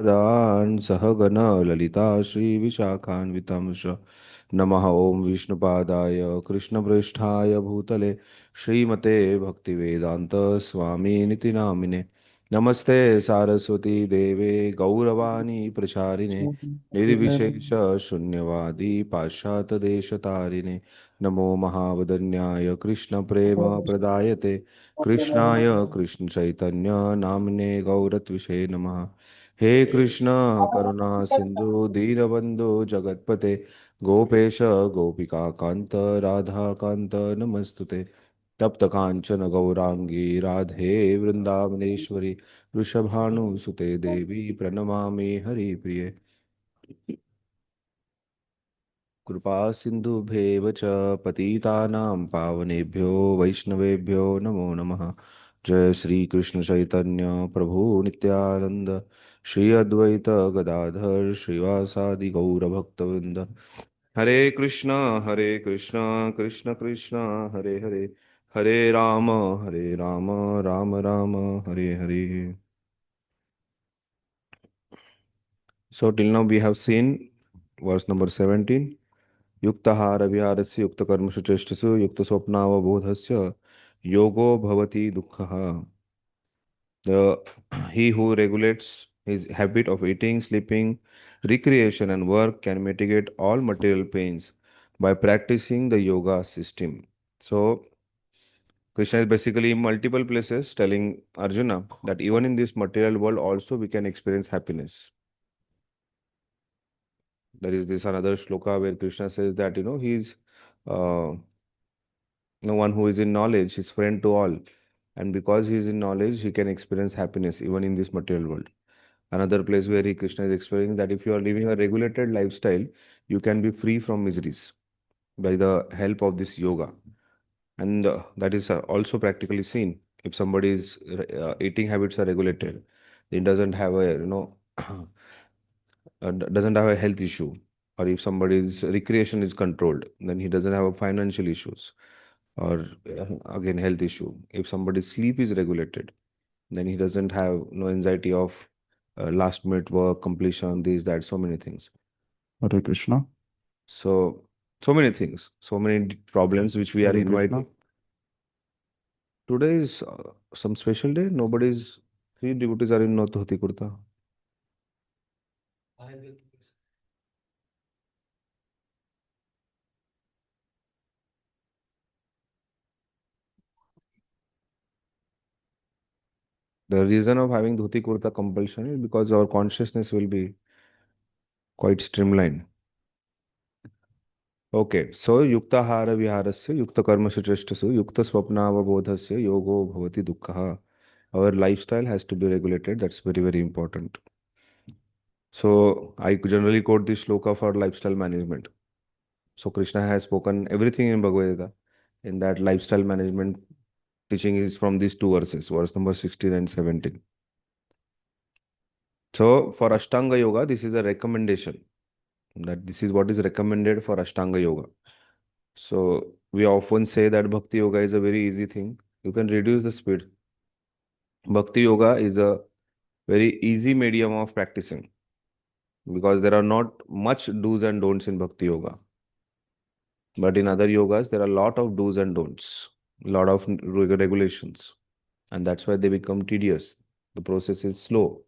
दान् सहगण ललिता श्रीविशाखान्वितांश नमः ॐ विष्णुपादाय कृष्णप्रेष्ठाय भूतले श्रीमते भक्तिवेदान्त स्वामिनिति नामिने नमस्ते सारस्वती देवे गौरवाणी प्रचारिणे निर्विशेष शून्यवादी पाश्चात्यदेशतारिणे नमो महावदन्याय कृष्णप्रेम प्रदायते कृष्णाय कृष्णचैतन्य नाम्ने गौरत्विषे नमः। हे कृष्ण करुणा सिंधु दीनबंधु जगतपते गोपेश गोपिका कांत राधा कांत नमस्तुते तप्त कांचन गौरांगी राधे वृंदावनेश्वरी वृषभानुसुते देवी प्रणमामि हरिप्रिये कृपा सिन्धुभ्येव च पतितानां पावनेभ्यो वैष्णवेभ्यो नमो नमः। जय श्री कृष्ण चैतन्य प्रभु नित्यानंद श्री अद्वैत गदाधर श्रीवासादि गौर भक्तवृंद हरे Krishna Krishna Krishna Hare Hare Hare Ram Ram Ram Hare Hare. So till now we have seen verse number 17. युक्तहार विहारस्य युक्तकर्मसु चेष्टसु युक्तस्वप्नावबोधस्य योगो भवति दुःखः. The he who regulates his habit of eating, sleeping, recreation, and work can mitigate all material pains by practicing the yoga system. So Krishna is basically in multiple places telling Arjuna that even in this material world also we can experience happiness. There is this another shloka where Krishna says that he's uh, no one who is in knowledge, his friend to all. And because he is in knowledge, he can experience happiness even in this material world. Another place where Krishna is explaining that if you are living a regulated lifestyle, you can be free from miseries by the help of this yoga. And that is also practically seen. If somebody's eating habits are regulated, he doesn't have a, doesn't have a health issue. Or if somebody's recreation is controlled, then he doesn't have a financial issues or again health issue. If somebody's sleep is regulated, then he doesn't have no anxiety of last minute work completion, these that, so many things. Hare Krishna. So many things, so many problems which we are Hare Krishna. inviting. Today is some special day. Nobody's three devotees are in no dhoti kurta. The reason of having dhoti kurta compulsion is because our consciousness will be quite streamlined. Okay, so yukta hara viharasya, yukta karma sucheshtasu, yukta swapnavabodhasya, yogo bhavati dukkha. Our lifestyle has to be regulated. That's very, very important. So I generally quote this shloka for lifestyle management. So Krishna has spoken everything in Bhagavad Gita. In that lifestyle management teaching is from these two verses, verse number 16 and 17. So for Ashtanga Yoga, this is a recommendation that this is what is recommended for Ashtanga Yoga. So we often say that Bhakti Yoga is a very easy thing. You can reduce the speed. Bhakti Yoga is a very easy medium of practicing because there are not much do's and don'ts in Bhakti Yoga. But in other yogas, there are a lot of do's and don'ts, a lot of regulations, and that's why they become tedious. The process is slow.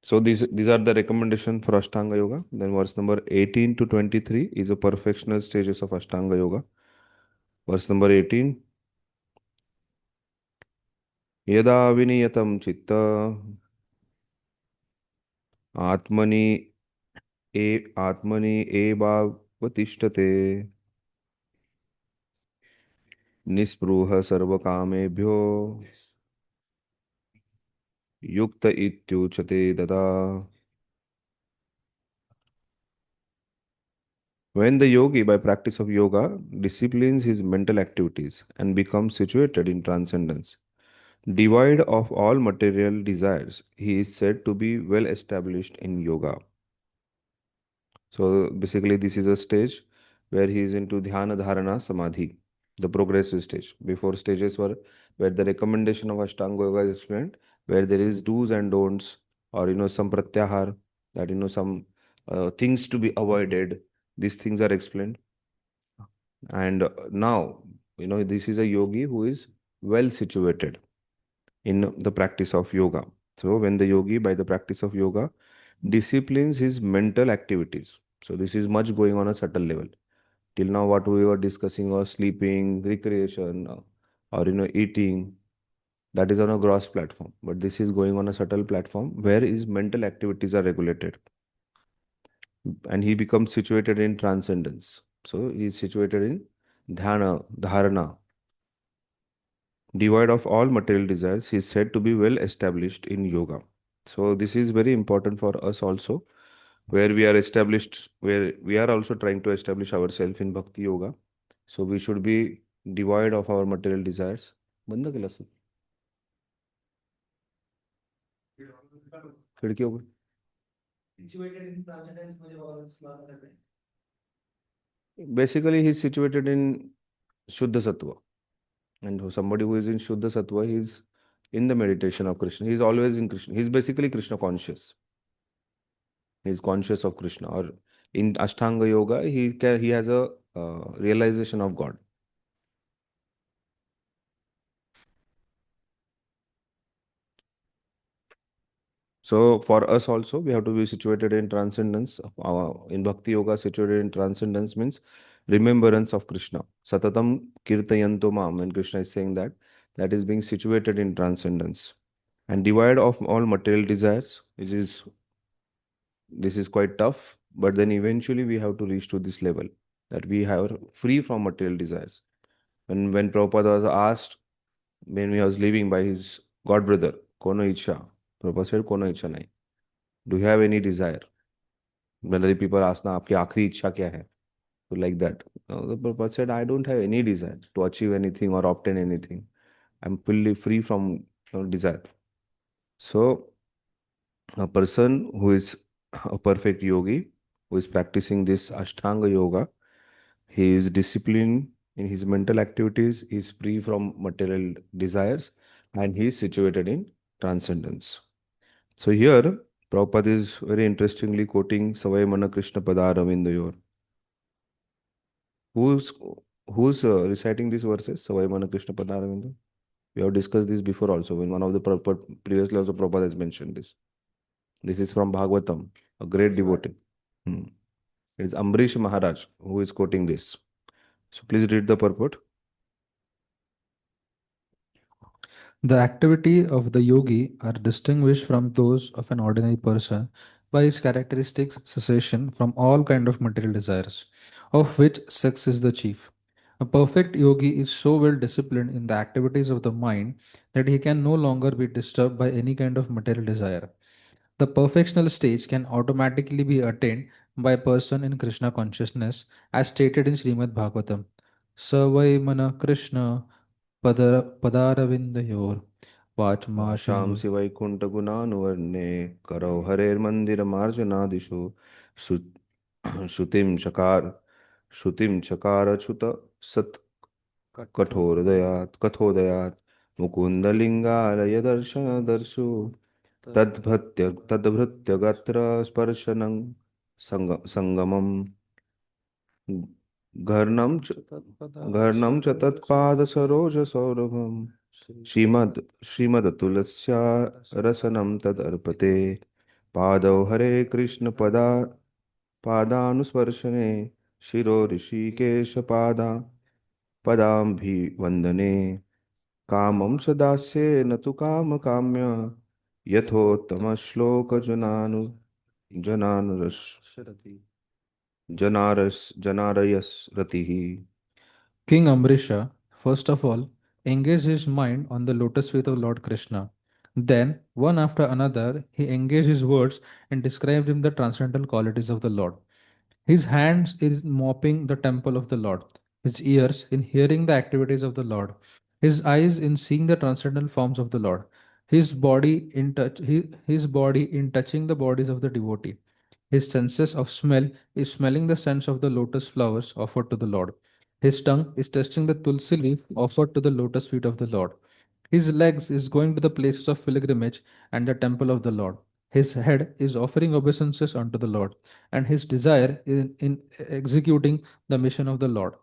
So these are the recommendation for Ashtanga Yoga. Then verse number 18 to 23 is the perfectional stages of Ashtanga Yoga. Verse number 18. Yada viniyatam chitta atmani atmani evavatishtate nispruha sarvakameभ्यो yukta ityuchate dada. When the yogi, by practice of yoga, disciplines his mental activities and becomes situated in transcendence, devoid of all material desires, he is said to be well established in yoga. So basically, this is a stage where he is into dhyana dharana samadhi, the progressive stage. Before stages were where the recommendation of Ashtanga yoga is explained. where there is do's and don'ts, or some pratyahar, that some things to be avoided. These things are explained. And now, this is a yogi who is well situated in the practice of yoga. So when the yogi, by the practice of yoga, disciplines his mental activities, so this is much going on a subtle level. Till now, what we were discussing was sleeping, recreation, or eating. That is on a gross platform, but this is going on a subtle platform where his mental activities are regulated, and he becomes situated in transcendence. So he is situated in dhyana, dharana, devoid of all material desires. He is said to be well established in yoga. So this is very important for us also, where we are established, where we are also trying to establish ourselves in bhakti yoga. So we should be devoid of our material desires. बंद केलं असेल. खिडकी open. Situated in transcendence म्हणजे बाबांचं स्मरण करते. Basically, he is situated in Shuddha Sattva. And somebody who is in Shuddha Sattva, he is in the meditation of Krishna. He is always in Krishna. He is basically Krishna conscious. He is conscious of Krishna. Or in Ashtanga Yoga, he has a realization of God. So for us also, we have to be situated in transcendence. In Bhakti Yoga, situated in transcendence means remembrance of Krishna. Satatam kirtayanto mam. When Krishna is saying that, that is being situated in transcendence. And devoid of all material desires, this is quite tough. But then eventually we have to reach to this level, that we are free from material desires. When Prabhupada was asked, when he was living by his god brother, Kono Icha, Prabhupada said, Kono Icha nahi. Do you have any desire? When other people ask, na, आपकी आखिरी इच्छा क्या है? So like that. Now, the Prabhupada said, I don't have any desire to achieve anything or obtain anything. I'm fully free from desire. So a person who is a perfect yogi, who is practicing this Ashtanga yoga, he is disciplined in his mental activities, he is free from material desires, and he is situated in transcendence. So here, Prabhupada is very interestingly quoting Savai Mana Krishna Pada Ravindayor. Who's reciting these verses? Savai Mana Krishna Pada Ravindayor. We have discussed this before also. In one of the previously also Prabhupada has mentioned this. This is from Bhagavatam, a great devotee. Hmm. It is Ambrish Maharaj who is quoting this. So please read the purport. The activity of the yogi are distinguished from those of an ordinary person by its characteristics cessation from all kind of material desires, of which sex is the chief. A perfect yogi is so well disciplined in the activities of the mind that he can no longer be disturbed by any kind of material desire. The perfectional stage can automatically be attained by a person in Krishna consciousness, as stated in Srimad Bhagavatam. Savai mana Krishna Padaravindayor Sham Vachmashiva. Sivai Kunta Gunanuvarne Karau Harer Mandir Marjanadishu Shutim Shakar Chhuta Sat Kathodayat Mukundalingala Darshana Darshu Tadbhritya Gatra Sparshanang Sangamam Gharnam च तत्पाद सरोज सौरभम श्रीमद रसनम तदर्पते पादौ हरे कृष्ण पादानुस्पर्शने शिरो ऋषिकेश पदाम्भिवन्दने कामं च दास्ये न तु काम काम्य यथोत्तम श्लोक जनानुरस जनारयस रतिः. King Amrisha, first of all, engaged his mind on the lotus feet of Lord Krishna. Then, one after another, he engaged his words and described him the transcendental qualities of the Lord. His hands in mopping the temple of the Lord, his ears in hearing the activities of the Lord, his eyes in seeing the transcendental forms of the Lord, his body in touching the bodies of the devotee. His senses of smell is smelling the scents of the lotus flowers offered to the Lord. His tongue is tasting the tulsi leaf offered to the lotus feet of the Lord. His legs is going to the places of pilgrimage and the temple of the Lord. His head is offering obeisances unto the Lord, and his desire in executing the mission of the Lord.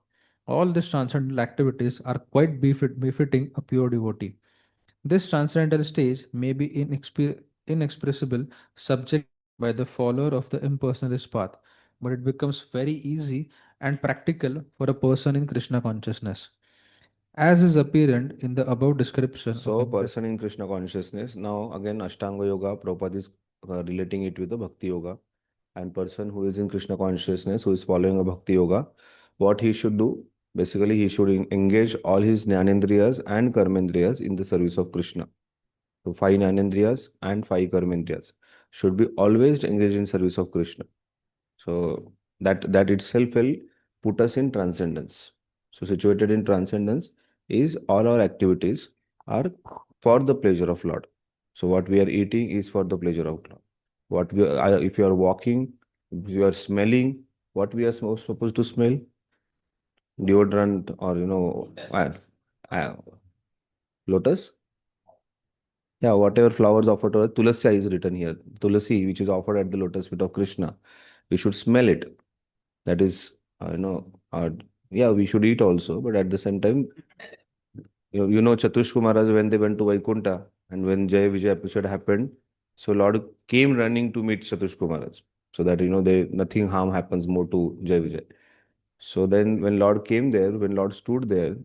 All these transcendental activities are quite befitting a pure devotee. This transcendental stage may be inexpressible, subject by the follower of the impersonalist path, but it becomes very easy and practical for a person in Krishna consciousness. As is apparent in the above description of So, person in Krishna consciousness. Now, again, Ashtanga Yoga, Prabhupada is relating it with the Bhakti Yoga. And person who is in Krishna consciousness, who is following a Bhakti Yoga, what he should do? Basically, he should engage all his Jnanendriyas and Karmendriyas in the service of Krishna. So, five Jnanendriyas and five Karmendriyas should be always engaged in service of Krishna. So, that itself will put us in transcendence. So, situated in transcendence is all our activities are for the pleasure of Lord. So, what we are eating is for the pleasure of Lord. If you are walking, if you are smelling, what we are supposed to smell? Deodorant or uh, lotus. Yeah, whatever flowers offered to us, tulasi is written here. Tulasi, which is offered at the lotus feet of Krishna, we should smell it. That is, yeah, we should eat also, but at the same time, Chatush Maharaj, when they went to Vaikunta and when Jaya Vijay episode happened, so Lord came running to meet Chatush Maharaj, so that nothing harm happens more to Jaya Vijay. So then when Lord came there, when Lord stood there,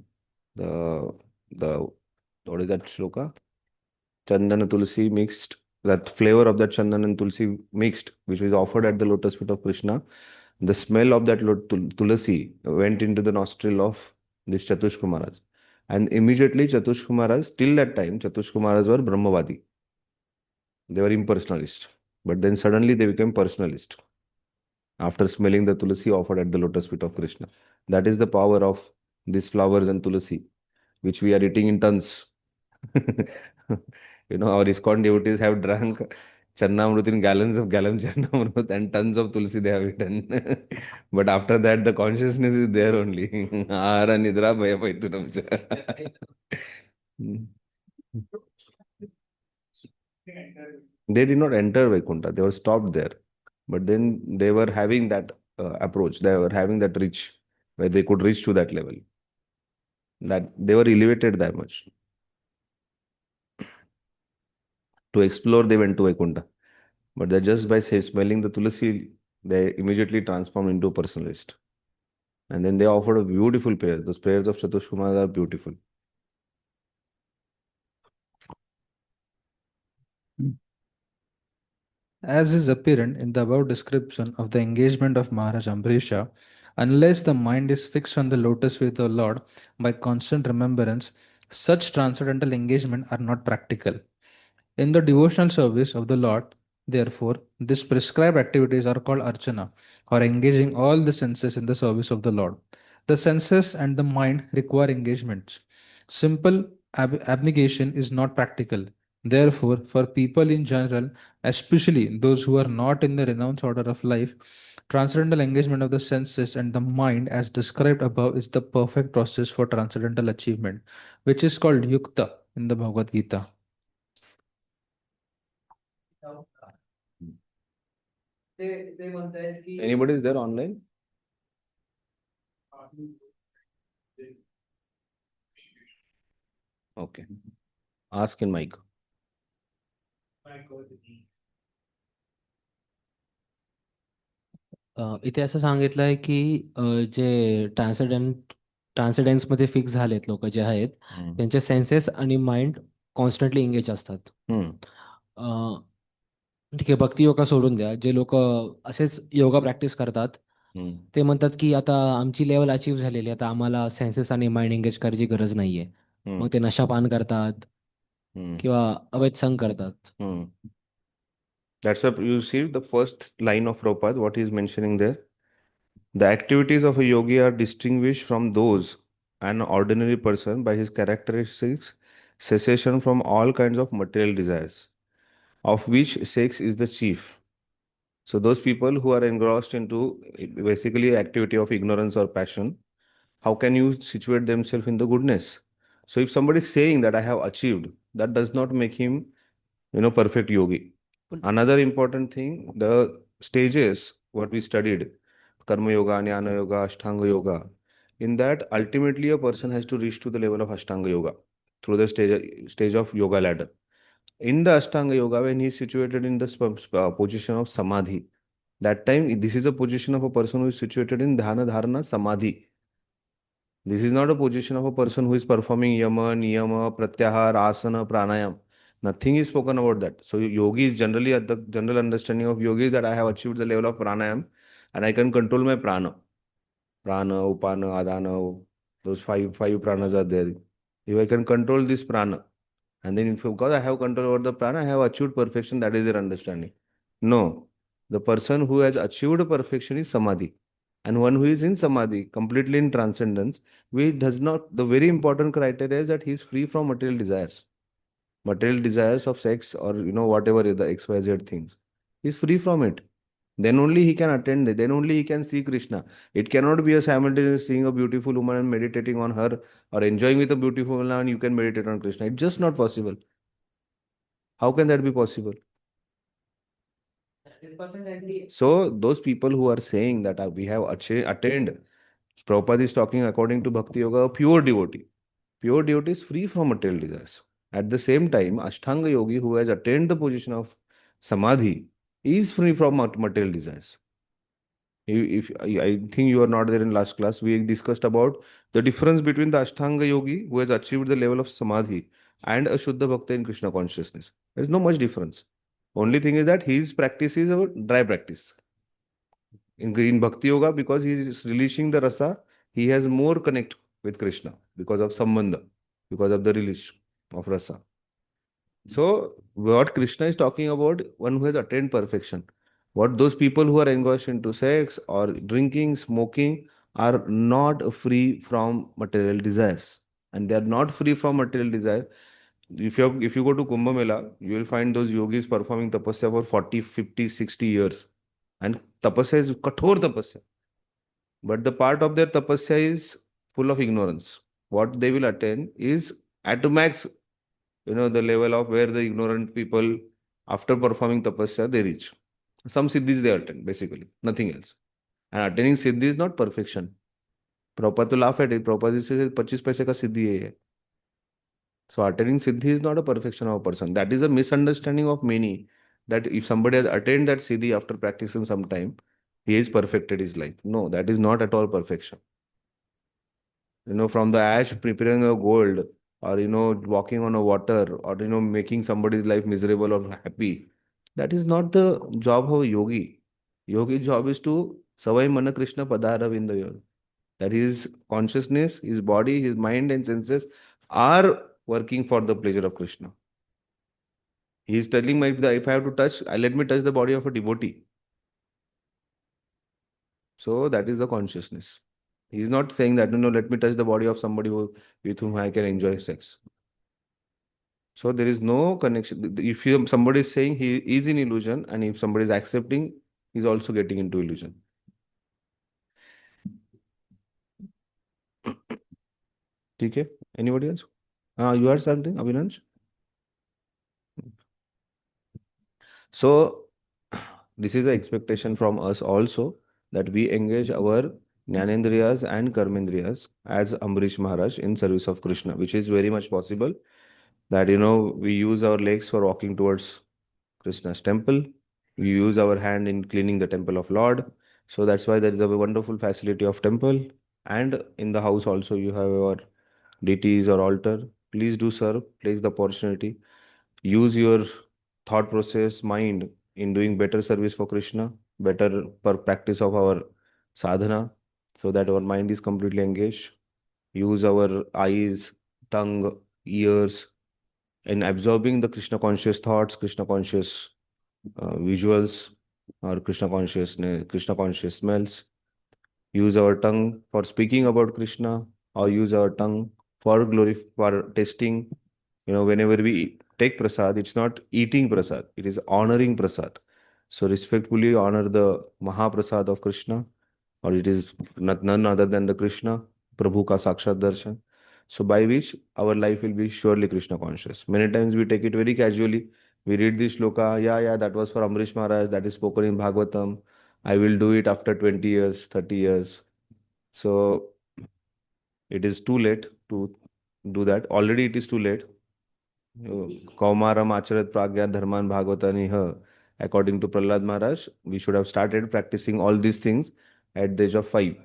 the the what is that shloka? Chandan and Tulsi mixed, that flavor of that Chandan and Tulsi mixed, which was offered at the lotus feet of Krishna. The smell of that Tulasi went into the nostril of this Chatush Maharaj. And immediately Chatush Maharaj, till that time, Chatush Maharaj were Brahmavadi. They were impersonalist. But then suddenly they became personalist after smelling the Tulasi offered at the lotus feet of Krishna. That is the power of these flowers and Tulasi, which we are eating in tons. Our ISKCON devotees have drunk Charnamrut in gallons Charnamrut and tons of Tulsi they have eaten. But after that, the consciousness is there only. Ahara nidra bhaya paitunam cha. They did not enter Vaikuntha, they were stopped there. But then they were having that approach, they were having that reach where they could reach to that level. That they were elevated that much. To explore, they went to Vaikuntha. But they just by smelling the Tulasi, they immediately transformed into a personalist. And then they offered a beautiful prayer. Those prayers of Chatush Kumar are beautiful. As is apparent in the above description of the engagement of Maharaj Ambrisha, unless the mind is fixed on the lotus feet of the Lord by constant remembrance, such transcendental engagement are not practical. In the devotional service of the Lord, therefore, these prescribed activities are called archana, or engaging all the senses in the service of the Lord. The senses and the mind require engagement. Simple abnegation is not practical. Therefore, for people in general, especially those who are not in the renounced order of life, transcendental engagement of the senses and the mind, as described above, is the perfect process for transcendental achievement, which is called yukta in the Bhagavad Gita. Anybody is there online? Okay. Ask in mic. इथे असं सांगितलंय की जे ट्रान्सिडेन्समध्ये fix झालेत लोक जे आहेत त्यांचे census आणि mind constantly engage असतात. ठीक आहे, भक्ती योगा सोडून द्या. जे लोक असेच योगा प्रॅक्टिस करतात ते म्हणतात की आता आमची लेवल अचीव्ह झालेली, आता आम्हाला सेन्सेस आणि माइंड एंगेज करायची गरज नाहीये. मग ते नशापान करतात किंवा अवैध संग करतात. That's what you see the first line of Prabhupada, what he's mentioning there. The activities of a yogi are distinguished from those an ordinary person by his characteristics, cessation from all kinds of material desires, of which sex is the chief. So those people who are engrossed into basically activity of ignorance or passion, how can you situate themselves in the goodness? So if somebody is saying that I have achieved, that does not make him, perfect yogi. Another important thing, the stages, what we studied, Karma Yoga, Jnana Yoga, Ashtanga Yoga, in that ultimately a person has to reach to the level of Ashtanga Yoga through the stage of yoga ladder. In the Ashtanga Yoga, when he is situated in the position of Samadhi, that time this is a position of a person who is situated in Dhyana Dharana Samadhi. This is not a position of a person who is performing yama, niyama, pratyahar, asana, pranayam. Nothing is spoken about that. So yogi is generally, at the general understanding of yogi is that I have achieved the level of pranayam and I can control my prana. Prana, upana, adana, those five pranas are there. If I can control this prana, and then because I have control over the prana, I have achieved perfection. That is their understanding. No. The person who has achieved perfection is samadhi. And one who is in samadhi, completely in transcendence, does not, the very important criteria is that he is free from material desires. Material desires of sex or, whatever is the XYZ things. He is free from it. Then only he can attend, then only he can see Krishna. It cannot be a simultaneous seeing a beautiful woman and meditating on her, or enjoying with a beautiful woman and you can meditate on Krishna. It's just not possible. How can that be possible? So those people who are saying that we have attained, Prabhupada is talking according to Bhakti Yoga, a pure devotee. Pure devotee is free from material desires. At the same time, Ashtanga Yogi who has attained the position of Samadhi is free from material desires. If I think you are not there in last class, we discussed about the difference between the Ashtanga Yogi who has achieved the level of Samadhi and a Shuddha Bhakta in Krishna consciousness. There is no much difference. Only thing is that his practice is a dry practice. In Bhakti Yoga, because he is releasing the rasa, he has more connect with Krishna because of sambandha, because of the release of rasa. So what Krishna is talking about, one who has attained perfection. What those people who are engaged into sex or drinking, smoking are not free from material desires. And they are not free from material desire. If you go to Kumbh Mela, you will find those yogis performing tapasya for 40, 50, 60 years. And tapasya is kathor tapasya. But the part of their tapasya is full of ignorance. What they will attain is at max, the level of where the ignorant people, after performing tapasya, they reach. Some siddhis they attain, basically, nothing else. And attaining siddhi is not perfection. Prabhupada to laugh at it. Prabhupada says, 25 paise ka siddhi hai. So attaining siddhi is not a perfection of a person. That is a misunderstanding of many, that if somebody has attained that siddhi after practicing some time, he has perfected his life. No, that is not at all perfection. From the ash preparing a gold, or, walking on a water, or, making somebody's life miserable or happy. That is not the job of a yogi. Yogi job is to Savai Mana Krishna Padara Vindayor. That his consciousness, his body, his mind and senses are working for the pleasure of Krishna. He is telling me if I have to touch, let me touch the body of a devotee. So that is the consciousness. He is not saying that, let me touch the body of somebody with whom I can enjoy sex. So there is no connection. If somebody is saying he is in illusion, and if somebody is accepting, he is also getting into illusion. Okay? Anybody else? You heard something, Abhinansh? So this is the expectation from us also, that we engage our Jnanendriyas and Karmendriyas as Amrish Maharaj in service of Krishna, which is very much possible. That, we use our legs for walking towards Krishna's temple. We use our hand in cleaning the temple of Lord. So that's why there is a wonderful facility of temple. And in the house also you have your deities or altar. Please do serve, place the opportunity. Use your thought process, mind in doing better service for Krishna, better per practice of our sadhana, so that our mind is completely engaged. Use our eyes, tongue, ears in absorbing the Krishna conscious thoughts, Krishna conscious visuals, or Krishna consciousness, Krishna conscious smells. Use our tongue for speaking about Krishna, or use our tongue for for tasting. Whenever we take prasad, it's not eating prasad, it is honoring prasad. So respectfully honor the Mahaprasad of Krishna, or it is none other than the Krishna, Prabhu ka Sakshat Darshan. So by which our life will be surely Krishna conscious. Many times we take it very casually. We read this shloka, yeah, that was for Amrish Maharaj, that is spoken in Bhagavatam. I will do it after 20 years, 30 years. So it is too late to do that. Already it is too late. Kaumaram acharat pragya dharman bhagavatani ha. According to Prahlad Maharaj, we should have started practicing all these things at the age of 5.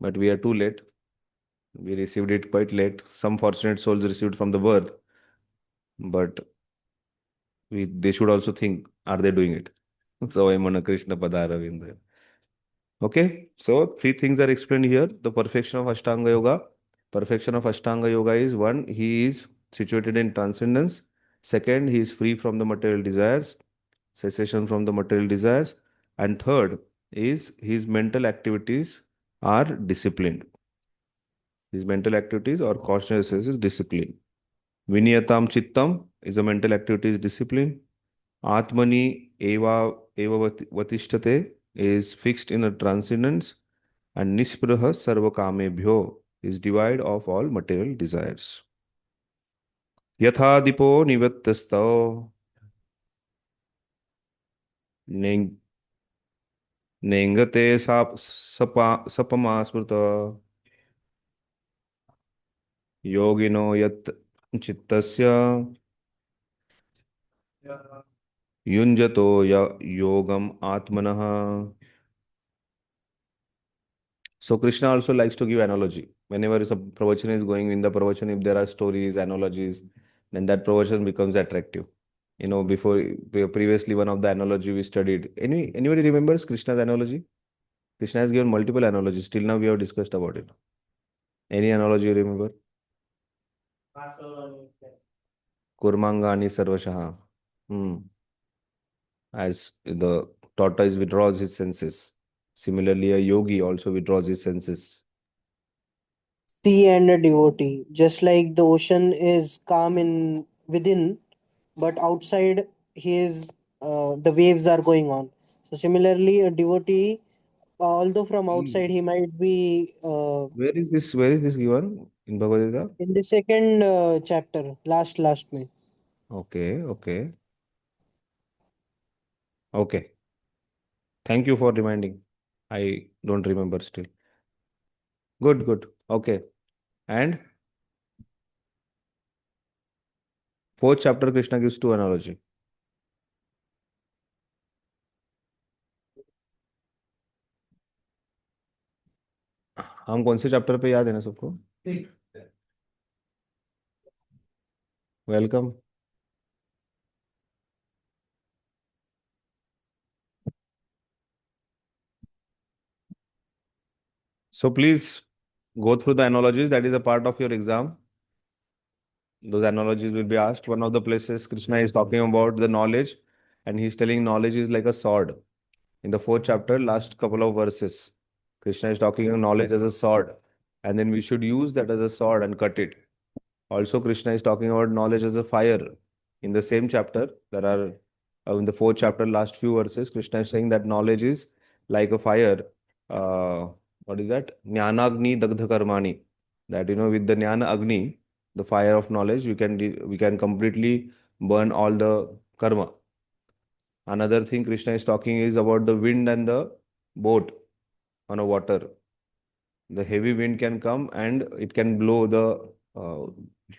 But we are too late. We received it quite late. Some fortunate souls received from the birth. But they should also think, are they doing it? So Mana Krishna Padaravinda. Okay, so 3 things are explained here. The perfection of Ashtanga Yoga. Perfection of Ashtanga Yoga is 1, he is situated in transcendence. Second, he is free from the material desires, cessation from the material desires. And third is his mental activities are disciplined. His mental activities or consciousness is discipline. Viniyatam Chittam is a mental activity is discipline. Atmani eva Vatishtate is fixed in a transcendence. And Nispraha Sarva Kamebhyo is devoid of all material desires. Yathadipo Nivattastao Nengate Sapama Smrta Yogino Yat Chittasya Yunjato Yogam Atmanaha. So Krishna also likes to give analogy. Whenever a pravachan is going in the pravachan, if there are stories, analogies, then that pravachan becomes attractive. Previously one of the analogy we studied. Anybody remembers Krishna's analogy? Krishna has given multiple analogies. Till now we have discussed about it. Any analogy you remember? Kurmangani Sarvashaha. As the tortoise withdraws his senses. Similarly, a yogi also withdraws his senses. Sea and a devotee, just like the ocean is calm in within, but outside the waves are going on. So similarly, a devotee, although from outside he might be Where is this? Where is this given in Bhagavad Gita? in the second chapter, last May. Okay. Thank you for reminding. I don't remember still. Good. Okay. And 4th chapter, Krishna gives 2 analogy. हम कौन से chapter पे याद है ना सबको? Welcome. So please go through the analogies. That is a part of your exam. Those analogies will be asked. One of the places Krishna is talking about the knowledge, and he's telling knowledge is like a sword. In the 4th chapter, last couple of verses, Krishna is talking about knowledge as a sword, and then we should use that as a sword and cut it. Also, Krishna is talking about knowledge as a fire. In the same chapter, there are in the 4th chapter, last few verses, Krishna is saying that knowledge is like a fire. What is that? Jnanagni dagdha karmani. That with the jnana agni, the fire of knowledge, we can completely burn all the karma. Another thing Krishna is talking is about the wind and the boat on a water. The heavy wind can come and it can blow the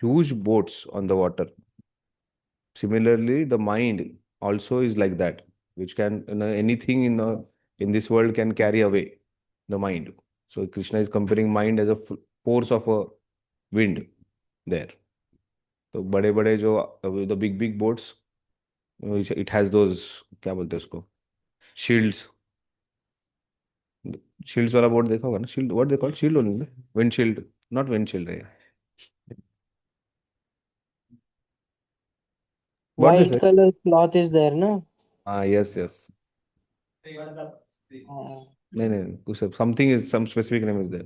huge boats on the water. Similarly, the mind also is like that, which can anything in this world can carry away the mind. So Krishna is comparing mind as a force of a wind there. So बड़े जो the big boats, it has those क्या बोलते हैं उसको shields. Shields वाला board देखा होगा ना? Shield, what they call shield only, windshield, not windshield. What they White say? color cloth is there, no? Yes. Something is some specific name is there.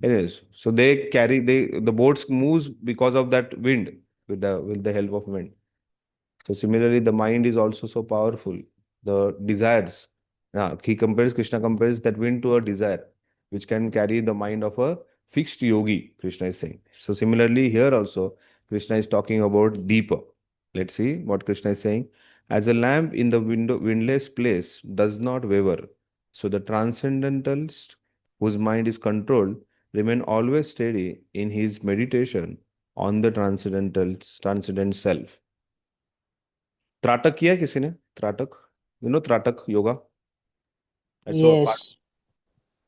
Anyways, so the boats moves because of that wind with the help of wind. So similarly, the mind is also so powerful. The desires. Krishna compares that wind to a desire, which can carry the mind of a fixed yogi, Krishna is saying. So similarly here also, Krishna is talking about Deepa. Let's see what Krishna is saying. As a lamp in the windless place does not waver, so the transcendentalist whose mind is controlled remain always steady in his meditation on the transcendent self. त्राटक किया है किसी ने? त्राटक, you know त्राटक yoga? I saw a Yes.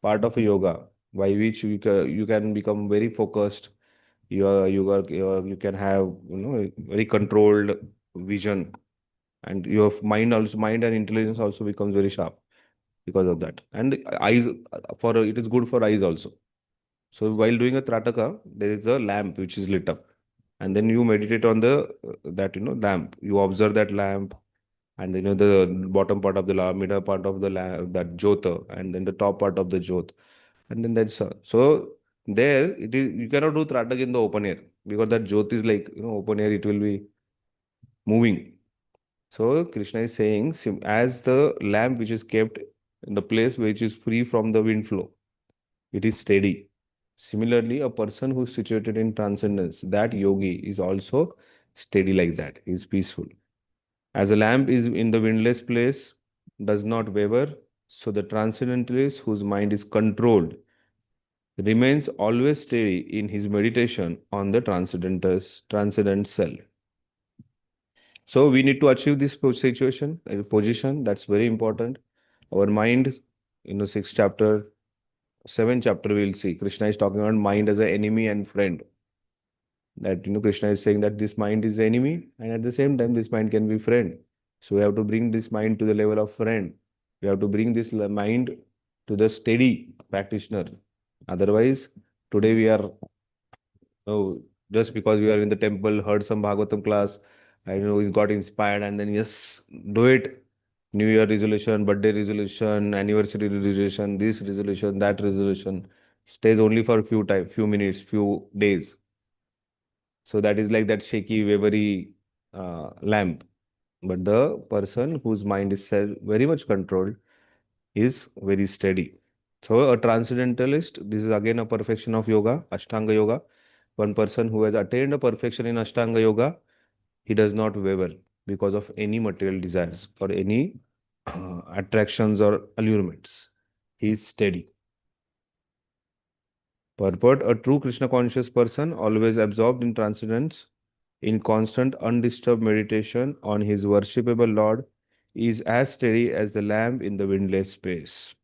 part of a yoga by which you can become very focused. You can have, you know, very controlled vision, and your mind and intelligence also becomes very sharp because of that. And eyes, for it is good for eyes also. So while doing a trataka, there is a lamp which is lit up, and then you meditate on the that, you know, lamp. You observe that lamp, and you know the bottom part of the lamp, middle part of the lamp, that jyota, and then the top part of the jyot, and then that's so there it is. You cannot do tratak in the open air because that jyot is like, you know, open air. It will be moving. So Krishna is saying, as the lamp which is kept in the place which is free from the wind flow, it is steady. Similarly, a person who is situated in transcendence, that yogi is also steady like that. He is peaceful. As a lamp is in the windless place, does not waver, so the transcendentalist whose mind is controlled remains always steady in his meditation on the transcendent self. So we need to achieve this position. That's very important. Our mind, in the sixth chapter, seventh chapter, we'll see Krishna is talking about mind as an enemy and friend. That, you know, Krishna is saying that this mind is enemy, and at the same time, this mind can be friend. So we have to bring this mind to the level of friend. We have to bring this mind to the steady practitioner. Otherwise, today we are, oh, just because we are in the temple, heard some Bhagavatam class, I know we got inspired, and then yes, do it. New Year resolution, birthday resolution, anniversary resolution, this resolution, that resolution stays only for few minutes, few days. So that is like that shaky, wavery lamp. But the person whose mind is very much controlled is very steady. So a transcendentalist, this is again a perfection of yoga, Ashtanga yoga. One person who has attained a perfection in Ashtanga yoga, he does not waver because of any material desires or any attractions or allurements. He is steady. Purport: a true Krishna conscious person, always absorbed in transcendence, in constant undisturbed meditation on his worshipable Lord, is as steady as the lamp in the windless space.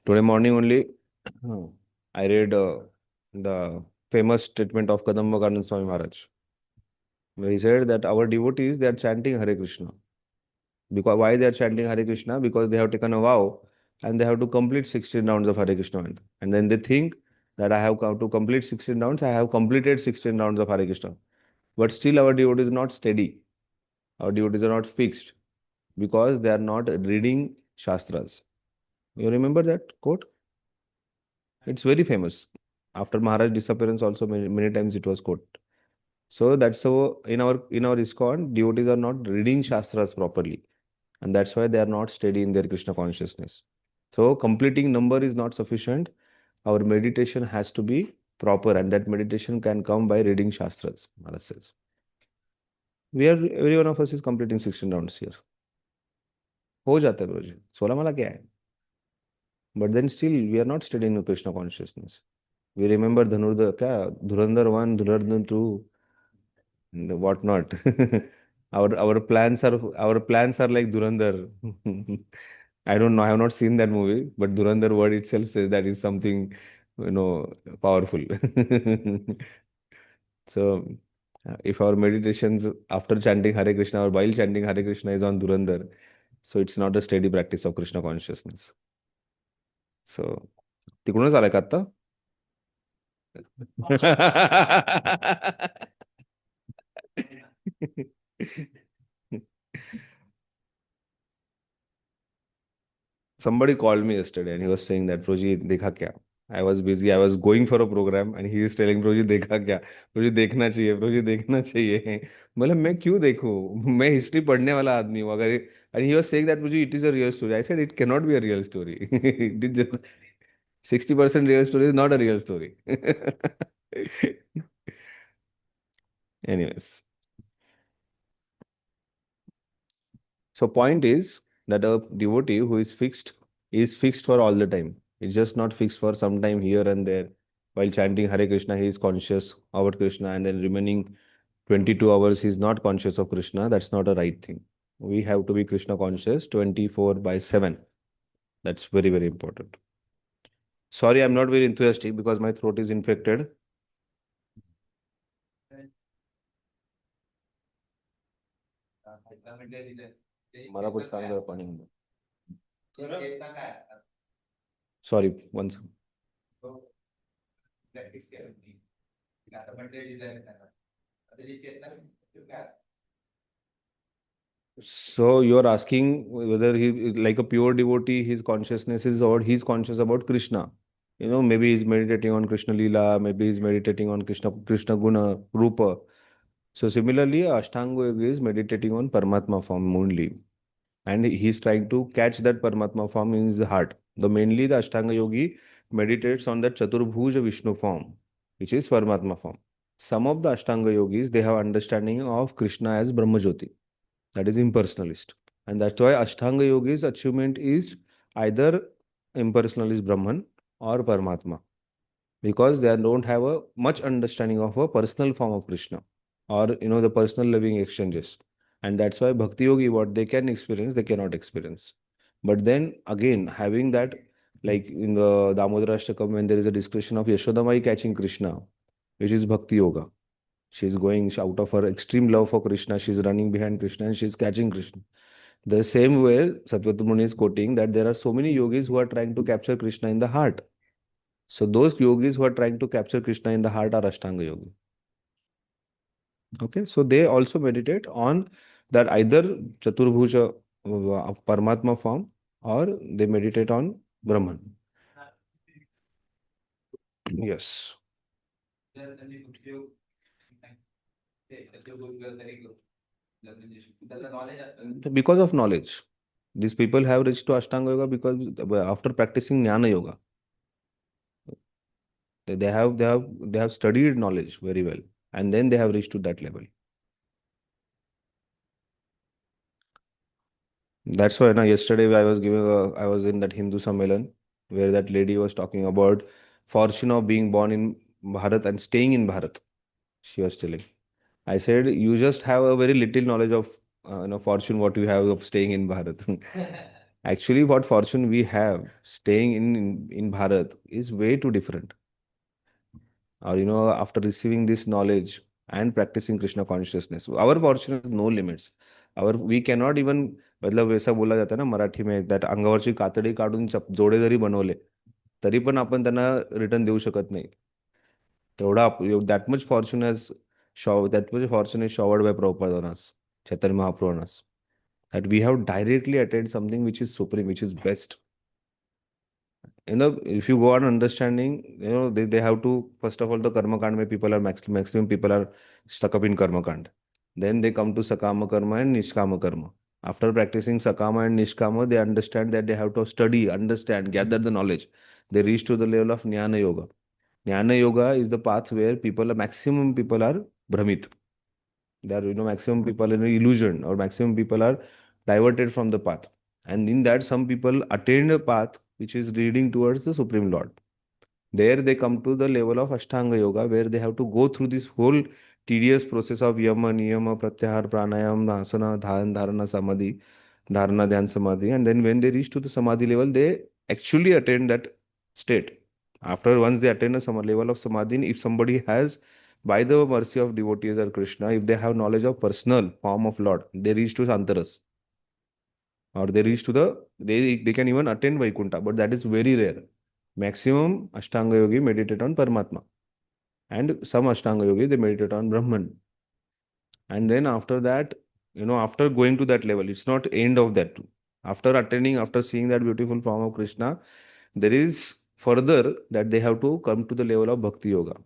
Today morning only, I read the famous statement of Kadamba Swami Maharaj, where he said that our devotees, they are chanting Hare Krishna. Because why they are chanting Hare Krishna? Because they have taken a vow and they have to complete 16 rounds of Hare Krishna. And then they think that I have come to complete 16 rounds, I have completed 16 rounds of Hare Krishna. But still our devotee is not steady. Our devotees are not fixed because they are not reading Shastras. You remember that quote? It's very famous. After Maharaj's disappearance also many times it was quoted. So that's so in our ISKCON, devotees are not reading Shastras properly. And that's why they are not steady in their Krishna consciousness. So completing number is not sufficient. Our meditation has to be proper, and that meditation can come by reading Shastras, Maharaj says. Every one of us is completing 16 rounds here. हो जाता है bro जी, 16 माला क्या है? But then still we are not studying the Krishna consciousness. We remember Dhurandhar 1, Dhurandhar 2, and whatnot. Our plans are like Dhurandhar. I don't know. I have not seen that movie, but Dhurandhar word itself says that is something, powerful. So, if our meditations after chanting Hare Krishna or while chanting Hare Krishna is on Dhurandhar, so it's not a steady practice of Krishna consciousness. So, तिकडूनच आलाय का आता? Somebody called me yesterday and he was saying that, Proji, देखा क्या? I was busy. I was going for a program and he is telling, Proji, देखा क्या? Proji, देखना चाहिए. Proji, देखना चाहिए. मतलब मैं क्यों देखूं? मैं हिस्ट्री पढ़ने वाला आदमी हूँ. And he was saying that, Proji, it is a real story. I said, it cannot be a real story. It is 60% real story is not a real story. Anyways. So point is that a devotee who is fixed for all the time. It's just not fixed for some time here and there. While chanting Hare Krishna, he is conscious about Krishna, and then remaining 22 hours he is not conscious of Krishna. That's not a right thing. We have to be Krishna conscious 24/7. That's very, very important. Sorry, I'm not very enthusiastic because my throat is infected. मला कुछ सांग जरा पाणी में. Sorry, once. So you're asking whether he is like a pure devotee, his consciousness is, or he's conscious about Krishna. Maybe he's meditating on Krishna Leela, maybe he's meditating on Krishna Guna, Rupa. So similarly, Ashtanga Yogi is meditating on Paramatma form only. And he's trying to catch that Paramatma form in his heart. Mainly the Ashtanga Yogi meditates on that Chaturbhuja Vishnu form, which is Paramatma form. Some of the Ashtanga Yogis, they have understanding of Krishna as Brahmajyoti. That is impersonalist. And that's why Ashtanga Yogi's achievement is either impersonalist Brahman or Paramatma. Because they don't have a much understanding of a personal form of Krishna or the personal living exchanges. And that's why Bhakti Yogi, what they can experience, they cannot experience. But then again, having that, like in the Damodara Ashtakam, when there is a discussion of Yashodamai catching Krishna, which is Bhakti Yoga. She's going out of her extreme love for Krishna, she's running behind Krishna and she's catching Krishna. The same way Satyavata Muni is quoting that there are so many yogis who are trying to capture Krishna in the heart. So those yogis who are trying to capture Krishna in the heart are Ashtanga Yogi. Okay, so they also meditate on that either Chaturbhuja Paramatma form or they meditate on Brahman. Yes. Because of knowledge. These people have reached to Ashtanga Yoga because after practicing Jnana Yoga. They have studied knowledge very well, and then they have reached to that level. That's why yesterday I was in that Hindu Sammelan where that lady was talking about fortune of being born in Bharat and staying in Bharat. She was telling. I said, you just have a very little knowledge of fortune what you have of staying in Bharat. Actually, what fortune we have staying in Bharat is way too different. Or after receiving this knowledge and practicing Krishna consciousness, our fortune has no limits. We cannot even, मतलब वैसा बोला जाता है ना मराठी में, that अंगावरची कातडी काढून जोडे जरी बनवले तरी पण आपण त्यांना रिटर्न देऊ शकत नाही. तेवढा that much fortune is showered by Prabhupada on us, Chaitanya Mahaprabhu on us, that we have directly attained something which is supreme, which is best. If you go on understanding, they have to, first of all, the karma kand people are maximum people are stuck up in karma kand. Then they come to sakama karma and nishkama karma. After practicing sakama and nishkama, they understand that they have to study, understand, gather the knowledge. They reach to the level of jnana yoga. Jnana yoga is the path where maximum people are brahmit. There are, maximum people in illusion, or maximum people are diverted from the path. And in that, some people attain a path which is leading towards the Supreme Lord. There they come to the level of Ashtanga Yoga, where they have to go through this whole tedious process of Yama, Niyama, Pratyahar, Pranayam, Asana, Dharana, Samadhi, Dharana, Dhyan, Samadhi. And then when they reach to the Samadhi level, they actually attain that state. Once they attain a level of Samadhi, if somebody has, by the mercy of devotees or Krishna, if they have knowledge of personal form of Lord, they reach to Santaras. Or they reach to they can even attain Vaikuntha, but that is very rare. Maximum Ashtanga Yogi meditate on Paramatma. And some Ashtanga Yogi, they meditate on Brahman. And then after that, after going to that level, it's not end of that. After seeing that beautiful form of Krishna, there is further that they have to come to the level of Bhakti Yoga,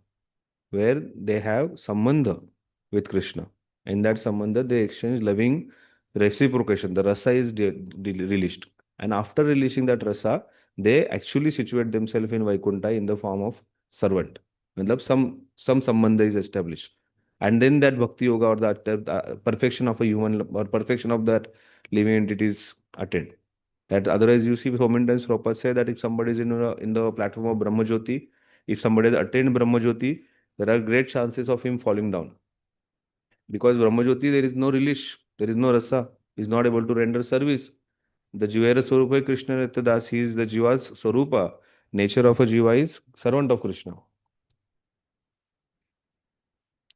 where they have Sambandha with Krishna. In that Sambandha, they exchange loving reciprocation. The rasa is released. And after releasing that rasa, they actually situate themselves in Vaikuntha in the form of servant. Matlab some sambandha is established. And then that bhakti yoga or that perfection of a human or perfection of that living entity is attained. That otherwise you see so many times Prabhupada say that if somebody is in the platform of Brahma Jyoti, if somebody has attained Brahma Jyoti, there are great chances of him falling down. Because Brahma Jyoti, there is no relish, there is no rasa, he is not able to render service. The Jivera Swarupa Krishna Nityadas, he is the Jiva's Swarupa. Nature of a Jiva is servant of Krishna.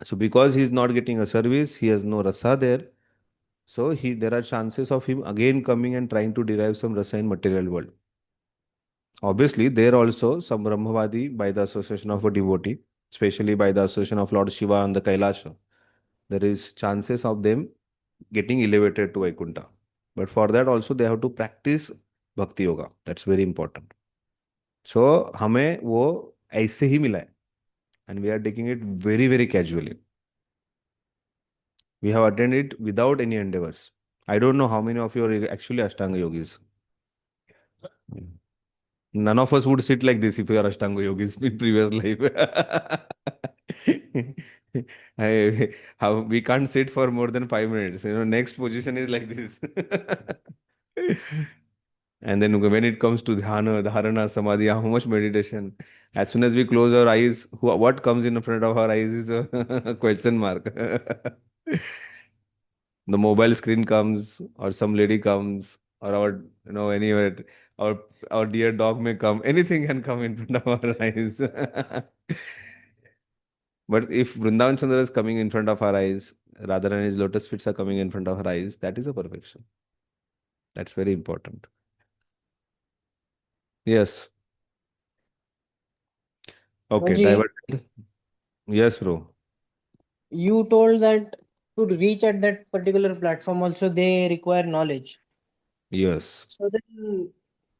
So because he is not getting a service, he has no rasa there. So there are chances of him again coming and trying to derive some rasa in material world. Obviously, there also some Brahmavadi by the association of a devotee, especially by the association of Lord Shiva and the Kailasha. There is chances of them getting elevated to Vaikuntha. But for that also they have to practice Bhakti Yoga. That's very important. So हमें वो ऐसे ही मिला है. And we are taking it very, very casually. We have attained it without any endeavors. I don't know how many of you are actually Ashtanga yogis. None of us would sit like this if we are Ashtanga yogis in previous life. We can't sit for more than 5 minutes. Next position is like this. And then when it comes to dhyana, dharana, samadhi, how much meditation? As soon as we close our eyes, what comes in front of our eyes is a question mark. The mobile screen comes, or some lady comes, or anywhere, or our dear dog may come. Anything can come in front of our eyes. But if Vrindavan Chandra is coming in front of our eyes, rather than his lotus feet are coming in front of our eyes, that is a perfection. That's very important. Yes. Okay, Ji, divert. Yes, bro. you told that to reach at that particular platform also they require knowledge. Yes. So then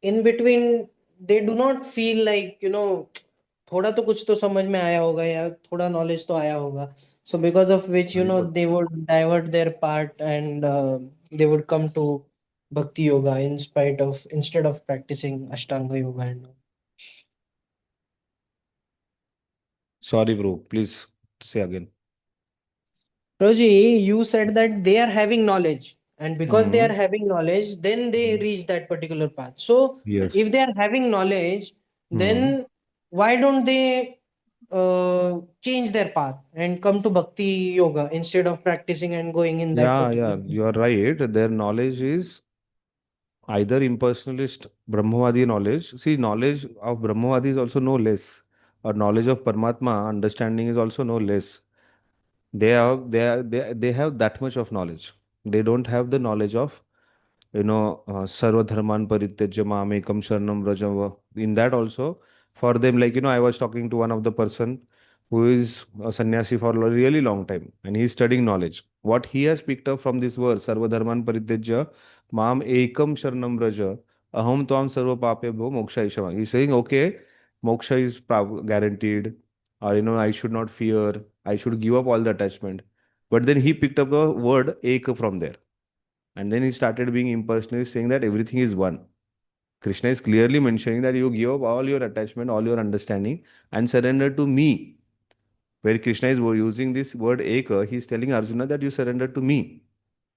in between they do not feel like थोड़ा तो कुछ तो समझ में आया होगा या थोड़ा knowledge तो आया होगा. So because of which Very they would divert their part and they would come to Bhakti Yoga instead of practicing Ashtanga Yoga and all. Sorry, bro. Please say again. Roji, you said that they are having knowledge, and because they are Hmm. having knowledge, then they reach that particular path. So, Yes. if they are having knowledge, Hmm. then why don't they change their path and come to Bhakti Yoga instead of practicing and going in that Yeah, particular you are right. Their knowledge is either impersonalist Brahmavadi knowledge. See, knowledge of Brahmavadi is also no less. Or knowledge of Paramatma, understanding is also no less. They have that much of knowledge. They don't have the knowledge of sarva dharman parityajya mamekam sharanam vrajam. In that also, for them, like, I was talking to one of the person who is a sannyasi for a really long time, and he is studying knowledge. What he has picked up from this verse, sarva dharman parityajya mam ekam sharanam vraja, aham tvam sarva pape bho moksha ishama. He's saying, okay, moksha is guaranteed, or, I should not fear, I should give up all the attachment. But then he picked up the word ek from there. And then he started being impersonal, saying that everything is one. Krishna is clearly mentioning that you give up all your attachment, all your understanding, and surrender to me. Where Krishna is using this word Eka, he is telling Arjuna that you surrender to me.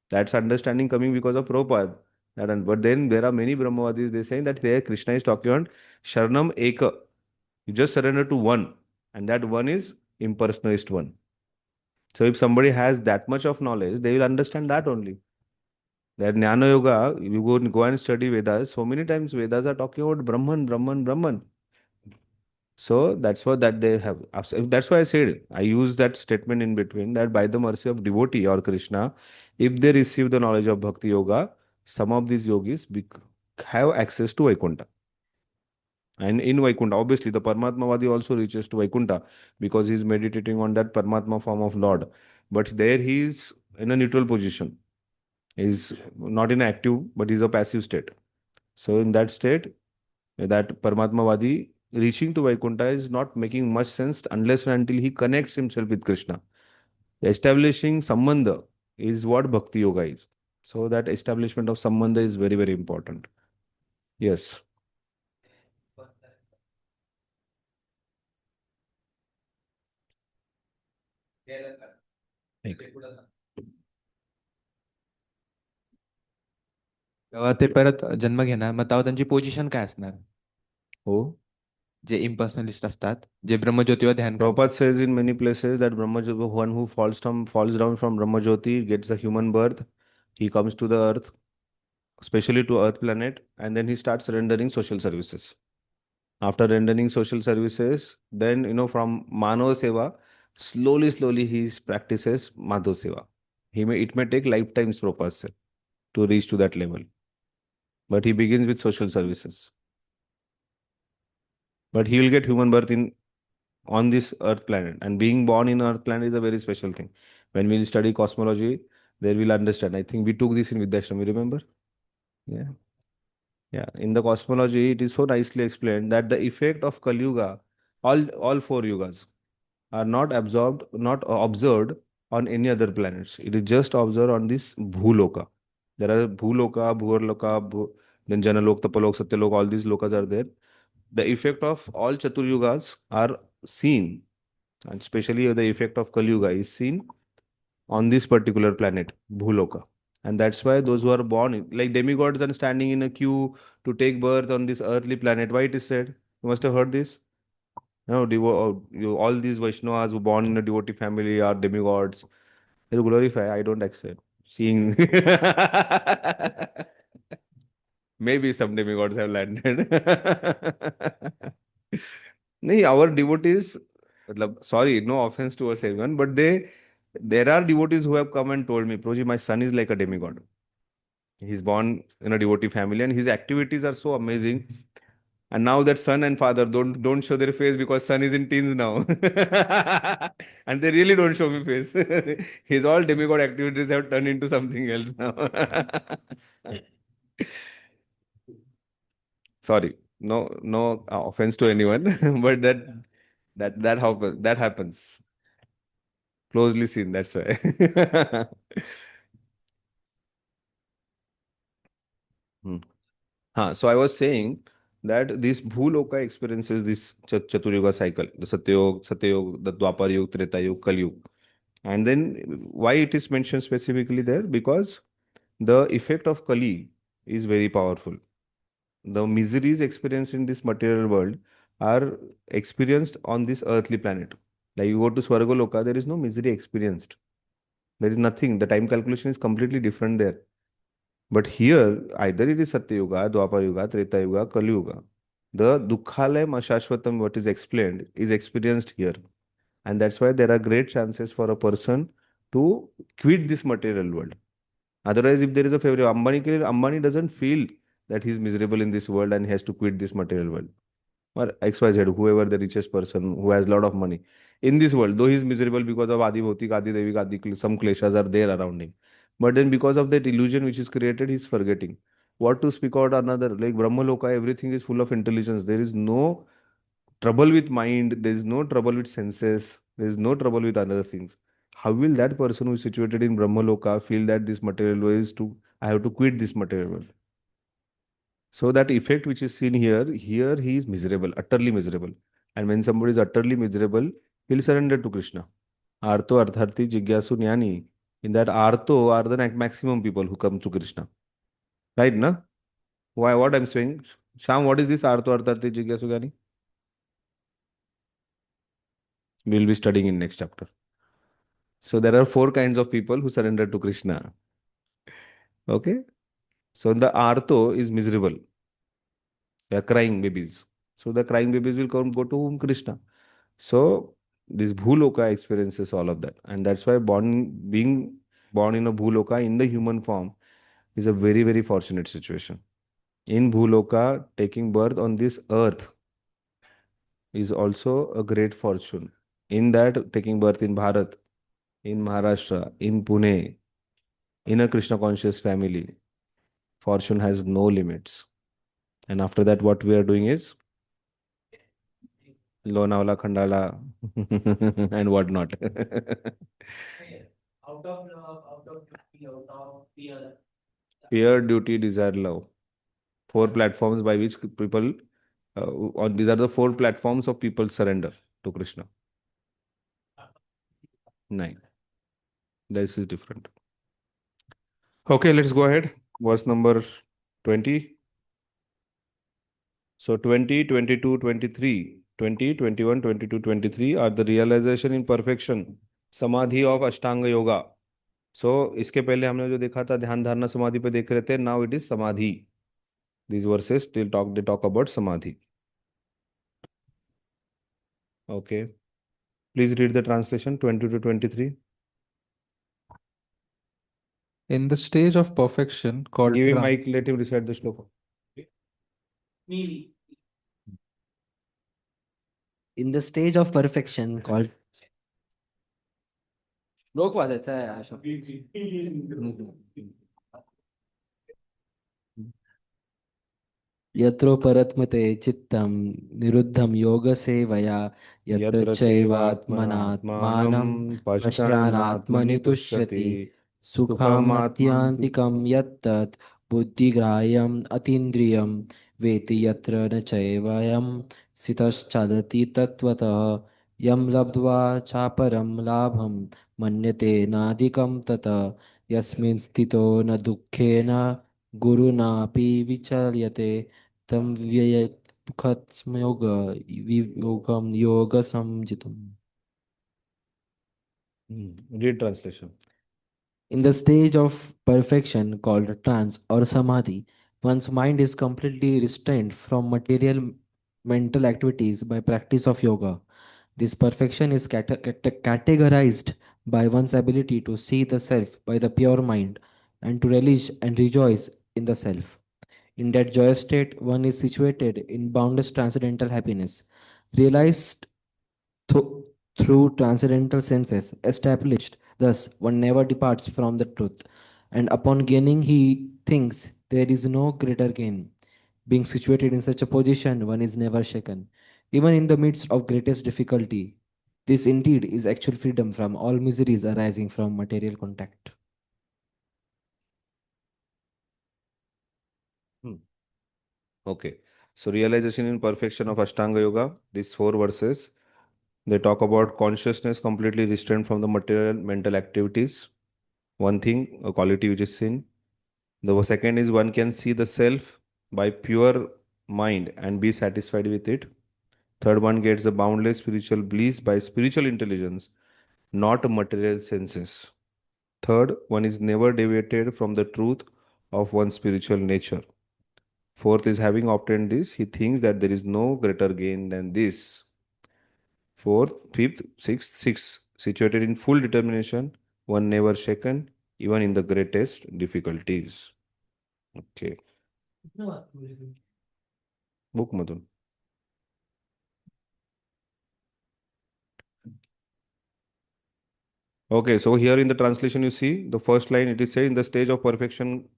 That's understanding coming because of Prabhupada. But then there are many Brahmavadis, they saying that there Krishna is talking on Sharanam Eka. You just surrender to one. And that one is impersonalist one. So if somebody has that much of knowledge, they will understand that only. That Jnana Yoga, you go and study Vedas. So many times Vedas are talking about Brahman, Brahman, Brahman. So that's what that they have. That's why I said I use that statement in between that by the mercy of devotee or Krishna, if they receive the knowledge of Bhakti Yoga, some of these yogis have access to Vaikuntha. And in Vaikuntha, obviously, the Paramatmavadi also reaches to Vaikuntha because he's meditating on that Paramatma form of Lord. But there he is in a neutral position. He's not in active, but he's a passive state. So in that state, that Paramatmavadi reaching to Vaikuntha is not making much sense unless and until he connects himself with Krishna. Establishing Sambandha is what Bhakti Yoga is. So that establishment of Sambandha is very, very important. Yes. तेव्हा ते परत जन्म घेणार, मग तेव्हा त्यांची position काय असणार? हो. जे इम्पर्सनलिस्ट असतात, जे ब्रह्मज्योतीवर ध्यान करतात. Prabhupada says in many places that Brahmajyoti, one who falls down from Brahmajyoti gets a human birth. He comes to the earth, especially to Earth planet, and then he starts rendering social services. After rendering social services, then from Mano Seva, slowly he practices Madho Seva. It may take lifetimes, Prabhupada said, to reach to that level. But he begins with social services. But he will get human birth on this earth planet, and being born in earth planet is a very special thing. When we study cosmology, there we'll understand. I think we took this in Vidyashram, you remember? Yeah, in the cosmology it is so nicely explained that the effect of Kali Yuga, all four yugas, are not observed on any other planets. It is just observed on this Bhuloka. There are Bhuloka, Bhuvarloka, then Janalok, Tapalok, Satyalok, all these lokas are there. The effect of all Chatur Yugas are seen, and especially the effect of Kali Yuga is seen on this particular planet, Bhuloka. And that's why those who are born, like demigods are standing in a queue to take birth on this earthly planet. Why it is said? You must have heard this. No, all these Vaishnavas who born in a devotee family are demigods. They glorify. I don't accept. Seeing maybe some demigods have landed. No, our devotees, sorry, no offense towards everyone, but there are devotees who have come and told me, Proji, my son is like a demigod. He's born in a devotee family and his activities are so amazing. And now that son and father don't show their face because son is in teens now. And they really don't show me face. His all demigod activities have turned into something else now. Sorry, no offense to anyone, but that happens. Closely seen, that's why. So I was saying that this Bhuloka experiences this Chaturyuga cycle, the Satyayug, the Dwapar Yug, Treta Yug, Kali Yug. And then why it is mentioned specifically there? Because the effect of Kali is very powerful. The miseries experienced in this material world are experienced on this earthly planet. Like you go to Swargaloka, there is no misery experienced. There is nothing. The time calculation is completely different there. But here, either it is Satya Yuga, Dwapar Yuga, Treta Yuga, Kali Yuga. The Dukkhalayam Ashashvatam, what is explained, is experienced here. And that's why there are great chances for a person to quit this material world. Otherwise, if there is a favor, Ambani doesn't feel that he is miserable in this world and he has to quit this material world. Or XYZ, whoever the richest person who has a lot of money. In this world, though he is miserable because of Adi Bhautik, Adi Devik, some kleshas are there around him. But then because of that illusion which is created, he is forgetting. What to speak out another, like Brahmaloka, everything is full of intelligence. There is no trouble with mind, there is no trouble with senses, there is no trouble with other things. How will that person who is situated in Brahmaloka feel that this material world is I have to quit this material world? So that effect which is seen here he is miserable, utterly miserable. And when somebody is utterly miserable, he'll surrender to Krishna. Arto Artharthi Jigyasu Jnani. In that Arto are the maximum people who come to Krishna. Right, na? Why? What I'm saying? Sham, what is this Arto Artharthi Jigyasu Jnani? We'll be studying in next chapter. So there are 4 kinds of people who surrender to Krishna. Okay? So the Arto is miserable. They are crying babies. So the crying babies will go to whom? Krishna. So this Bhuloka experiences all of that. And that's why being born in a Bhuloka in the human form is a very, very fortunate situation. In Bhuloka, taking birth on this earth is also a great fortune. In that, taking birth in Bharat, in Maharashtra, in Pune, in a Krishna conscious family, fortune has no limits. And after that, what we are doing is Lonavala, Khandala, and whatnot. Out of love, out of duty, out of fear. Fear, duty, desire, love. 4 platforms by which people, these are the 4 platforms of people surrender to Krishna. 9. This is different. Okay, let's go ahead. Verse number 20. So 20, 22, 23, 20, 21, 22, 23 are the realization in perfection, samadhi of Ashtanga Yoga. So इसके पहले हमने जो देखा था ध्यान धारणा समाधि पे देख रहे थे. Now it is samadhi. These verses they talk about samadhi. Okay. Please read the translation 20 to 23. In the stage of perfection called Give him mic, let him recite the shloka. In the stage of perfection called श्लोक वाचायचा आहे अशोक. यत्रो परत्मते चित्तं निरुद्धं योगसेवया यत्र चैवात्मनात्मानं पश्यानात्मनि तुष्यति सुखमत्यन्तिकं यत्तत् बुद्धिग्राह्यम् अतीन्द्रियं वेति यत्र न चैवयं स्थितश्चलति तत्त्वतः यं लब्ध्वा चापरं लाभं मन्यते नाधिकं ततः यस्मिन् स्थितो न दुःखेन गुरुनापि विचल्यते तं व्ययत्खत्स्मयोग योगसंजितम्. Read translation. In the stage of perfection called trance or samadhi, one's mind is completely restrained from material mental activities by practice of yoga. This perfection is categorized by one's ability to see the self by the pure mind and to relish and rejoice in the self. In that joyous state, one is situated in boundless transcendental happiness, realized through, through transcendental senses, established. Thus, one never departs from the truth, and upon gaining, he thinks there is no greater gain. Being situated in such a position, one is never shaken, even in the midst of greatest difficulty. This indeed is actual freedom from all miseries arising from material contact. Okay. So realization in perfection of Ashtanga Yoga, these 4 verses, they talk about consciousness completely restrained from the material mental activities. One thing, a quality which is sin. The second is one can see the self by pure mind and be satisfied with it. Third one gets the boundless spiritual bliss by spiritual intelligence, not material senses. Third, one is never deviated from the truth of one's spiritual nature. Fourth is having obtained this, he thinks that there is no greater gain than this. Fourth, fifth, sixth, situated in full determination, one never shaken, even in the greatest difficulties. Okay. Book Madhun. Okay, so here in the translation you see the first line, it is said in the stage of perfection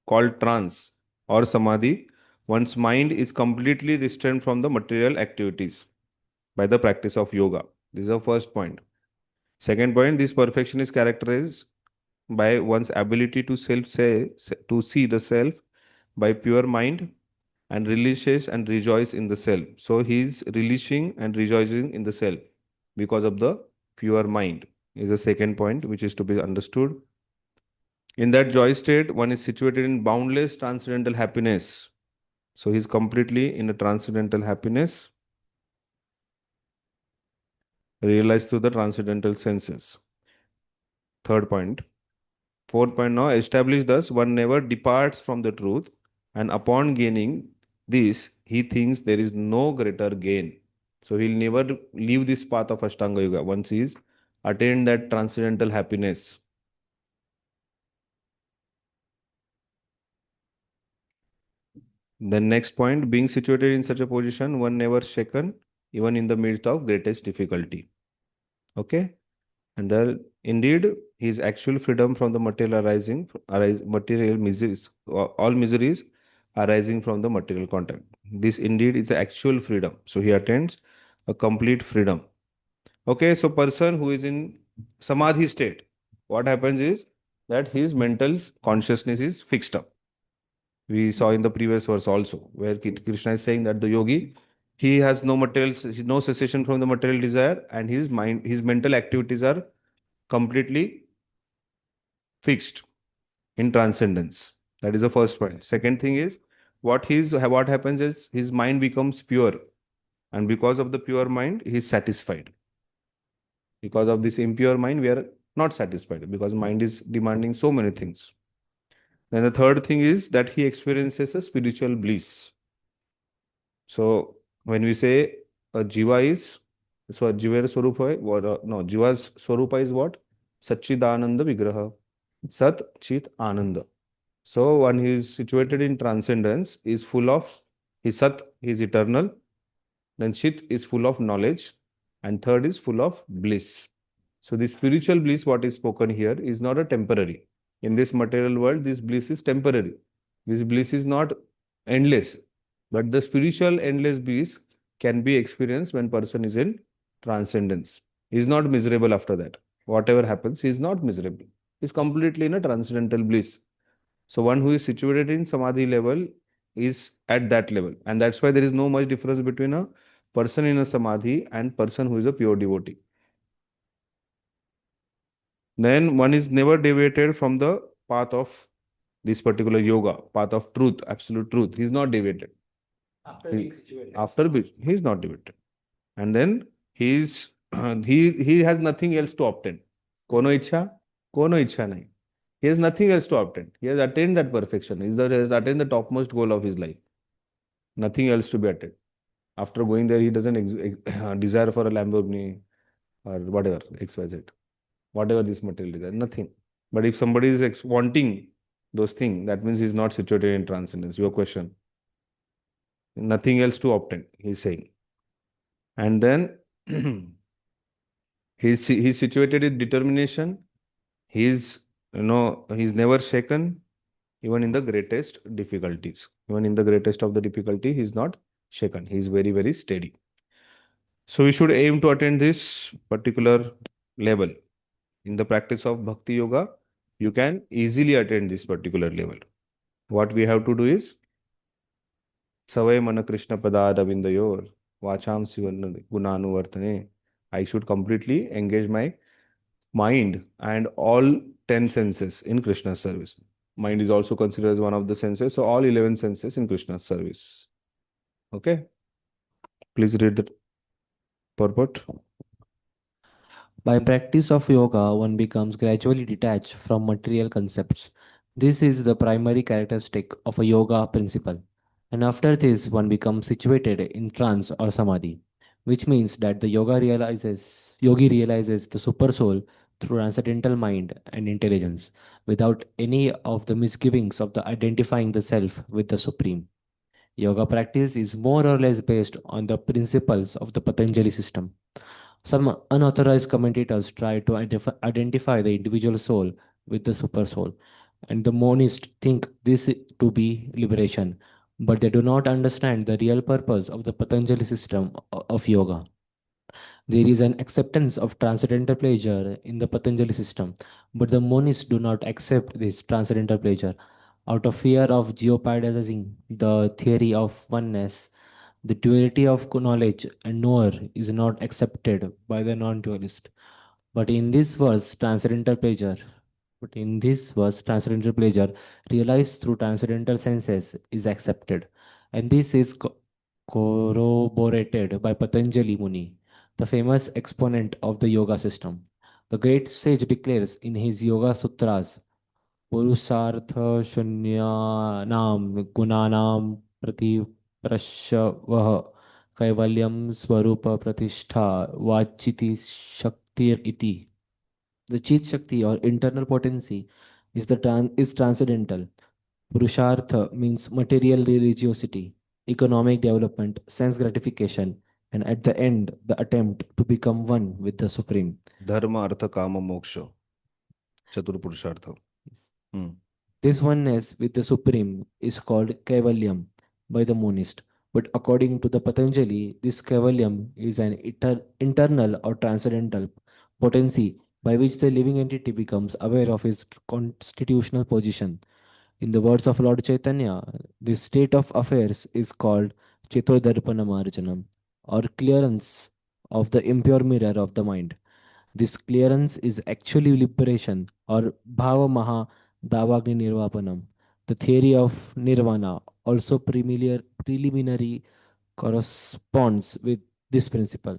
called trance or samadhi, one's mind is completely restrained from the material activities by the practice of yoga. This is the first point. Second point, this perfection is characterized by one's ability to see the self by pure mind and relishes and rejoice in the self. So he is relishing and rejoicing in the self because of the pure mind is the second point which is to be understood. In that joy state, one is situated in boundless transcendental happiness. So he is completely in a transcendental happiness realized through the transcendental senses. Third point. Fourth point now, established thus, one never departs from the truth, and upon gaining this, he thinks there is no greater gain. So he'll never leave this path of Ashtanga Yoga once he's attained that transcendental happiness. The next point, being situated in such a position, one never shaken, even in the midst of greatest difficulty. Okay? And then indeed, his actual freedom from the material miseries, all miseries arising from the material contact. This indeed is the actual freedom. So he attains a complete freedom. Okay, so person who is in samadhi state, what happens is that his mental consciousness is fixed up. We saw in the previous verse also, where Krishna is saying that the yogi, he has no cessation from the material desire, and his mental activities are completely fixed in transcendence. That is the first point. Second thing is, what happens is his mind becomes pure, and because of the pure mind, he is satisfied. Because of this impure mind, we are not satisfied, because mind is demanding so many things. Then the third thing is that he experiences a spiritual bliss. So when we say a jiva is, so jiva swarupa, no, jiva's swarupa is what? Satchidananda Vigraha. Sat Chit Ananda. So when he is situated in transcendence, is full of his Sat, he is eternal. Then Chit is full of knowledge, and third is full of bliss. So the spiritual bliss, what is spoken here, is not a temporary. In this material world, this bliss is temporary. This bliss is not endless, but the spiritual endless bliss can be experienced when person is in transcendence. He is not miserable after that. Whatever happens, he is not miserable. He is completely in a transcendental bliss. So one who is situated in samadhi level is at that level. And that's why there is no much difference between a person in a samadhi and person who is a pure devotee. Then one is never deviated from the path of this particular yoga, path of truth, absolute truth. He is not deviated. He is not deviated. And then he is he has nothing else to obtain. Kono ichha nahi. He has nothing else to obtain. He has attained that perfection. He has attained the topmost goal of his life. Nothing else to be attained. After going there, he doesn't desire for a Lamborghini or whatever, XYZ. Whatever this material desire, nothing. But if somebody is wanting those things, that means he is not situated in transcendence. Your question. Nothing else to obtain, he is saying. And then he's situated in determination. He's never shaken, even in the greatest difficulties. Even in the greatest of the difficulty, he is not shaken. He is very, very steady. So we should aim to attain this particular level. In the practice of Bhakti Yoga, you can easily attain this particular level. What we have to do is Savay Mana Krishna Padadavindayor Vacham Sivan Gunanuvartane. I should completely engage my mind and all 10 senses in Krishna's service. Mind is also considered as one of the senses, so all 11 senses in Krishna's service. Okay? Please read the purport. By practice of yoga, one becomes gradually detached from material concepts. This is the primary characteristic of a yoga principle. And after this, one becomes situated in trance or samadhi, which means that the yogi realizes the super soul through transcendental mind and intelligence, without any of the misgivings of the identifying the self with the supreme. Yoga practice is more or less based on the principles of the Patanjali system. Some unauthorized commentators try to identify the individual soul with the super soul, and the monists think this to be liberation, but they do not understand the real purpose of the Patanjali system of yoga. There is an acceptance of transcendental pleasure in the Patanjali system, but the monists do not accept this transcendental pleasure out of fear of jeopardizing the theory of oneness. The duality of knowledge and knower is not accepted by the non-dualist. But in this verse, transcendental pleasure, realized through transcendental senses, is accepted. And this is corroborated by Patanjali Muni, the famous exponent of the yoga system. The great sage declares in his Yoga Sutras, Purusartha Shunyanam Gunanam Pratiprashvah Kaivalyam Swarupa Pratishtha Vachiti Shaktir iti. The Chit Shakti or internal potency is transcendental. Purushartha means material religiosity, economic development, sense gratification, and at the end, the attempt to become one with the Supreme. Dharma, Artha, Kama, Moksha. Chatur Purushartha. This oneness with the Supreme is called Kaivalyam by the monist. But according to the Patanjali, this Kaivalyam is an internal or transcendental potency by which the living entity becomes aware of his constitutional position. In the words of Lord Chaitanya, this state of affairs is called Chetodarpanamarjanam, or clearance of the impure mirror of the mind. This clearance is actually liberation or bhava maha davagni nirvapanam. The theory of nirvana also preliminary corresponds with this principle.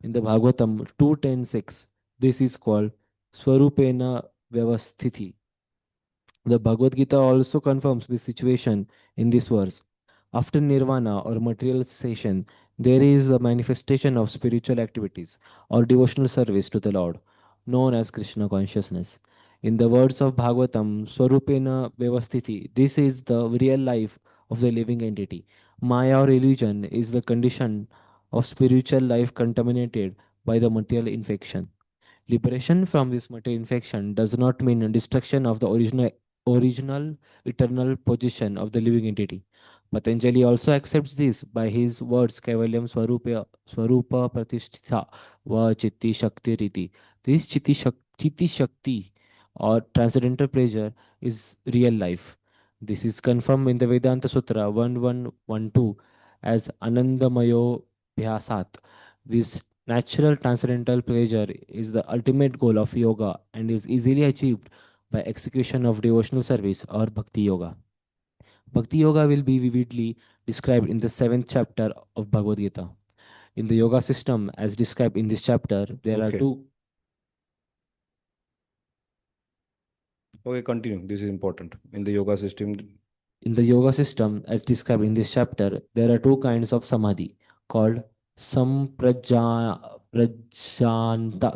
In the Bhagavatam 2.10.6, this is called Swarupena Vyavasthiti. The Bhagavad Gita also confirms this situation in this verse. After nirvana or material cessation, there is a manifestation of spiritual activities or devotional service to the Lord, known as Krishna consciousness. In the words of Bhagavatam, Swarupena Vyavasthiti, this is the real life of the living entity. Maya or illusion is the condition of spiritual life contaminated by the material infection. Liberation from this material infection does not mean destruction of the original eternal position of the living entity. Patanjali also accepts this by his words Kaivalyam Swarupa Pratishtha Va Chitti Shakti Riti. This Chitti Shakti or transcendental pleasure is real life. This is confirmed in the Vedanta Sutra 1112 as Anandamayo Bhyasat. This natural transcendental pleasure is the ultimate goal of yoga and is easily achieved by execution of devotional service or bhakti yoga. Bhakti yoga will be vividly described in the seventh chapter of Bhagavad Gita. In the yoga system, as described in this chapter, there are Okay. two. Okay, continue. This is important. In the yoga system, In the yoga system, as described in this chapter, there are two kinds of samadhi called samprajanta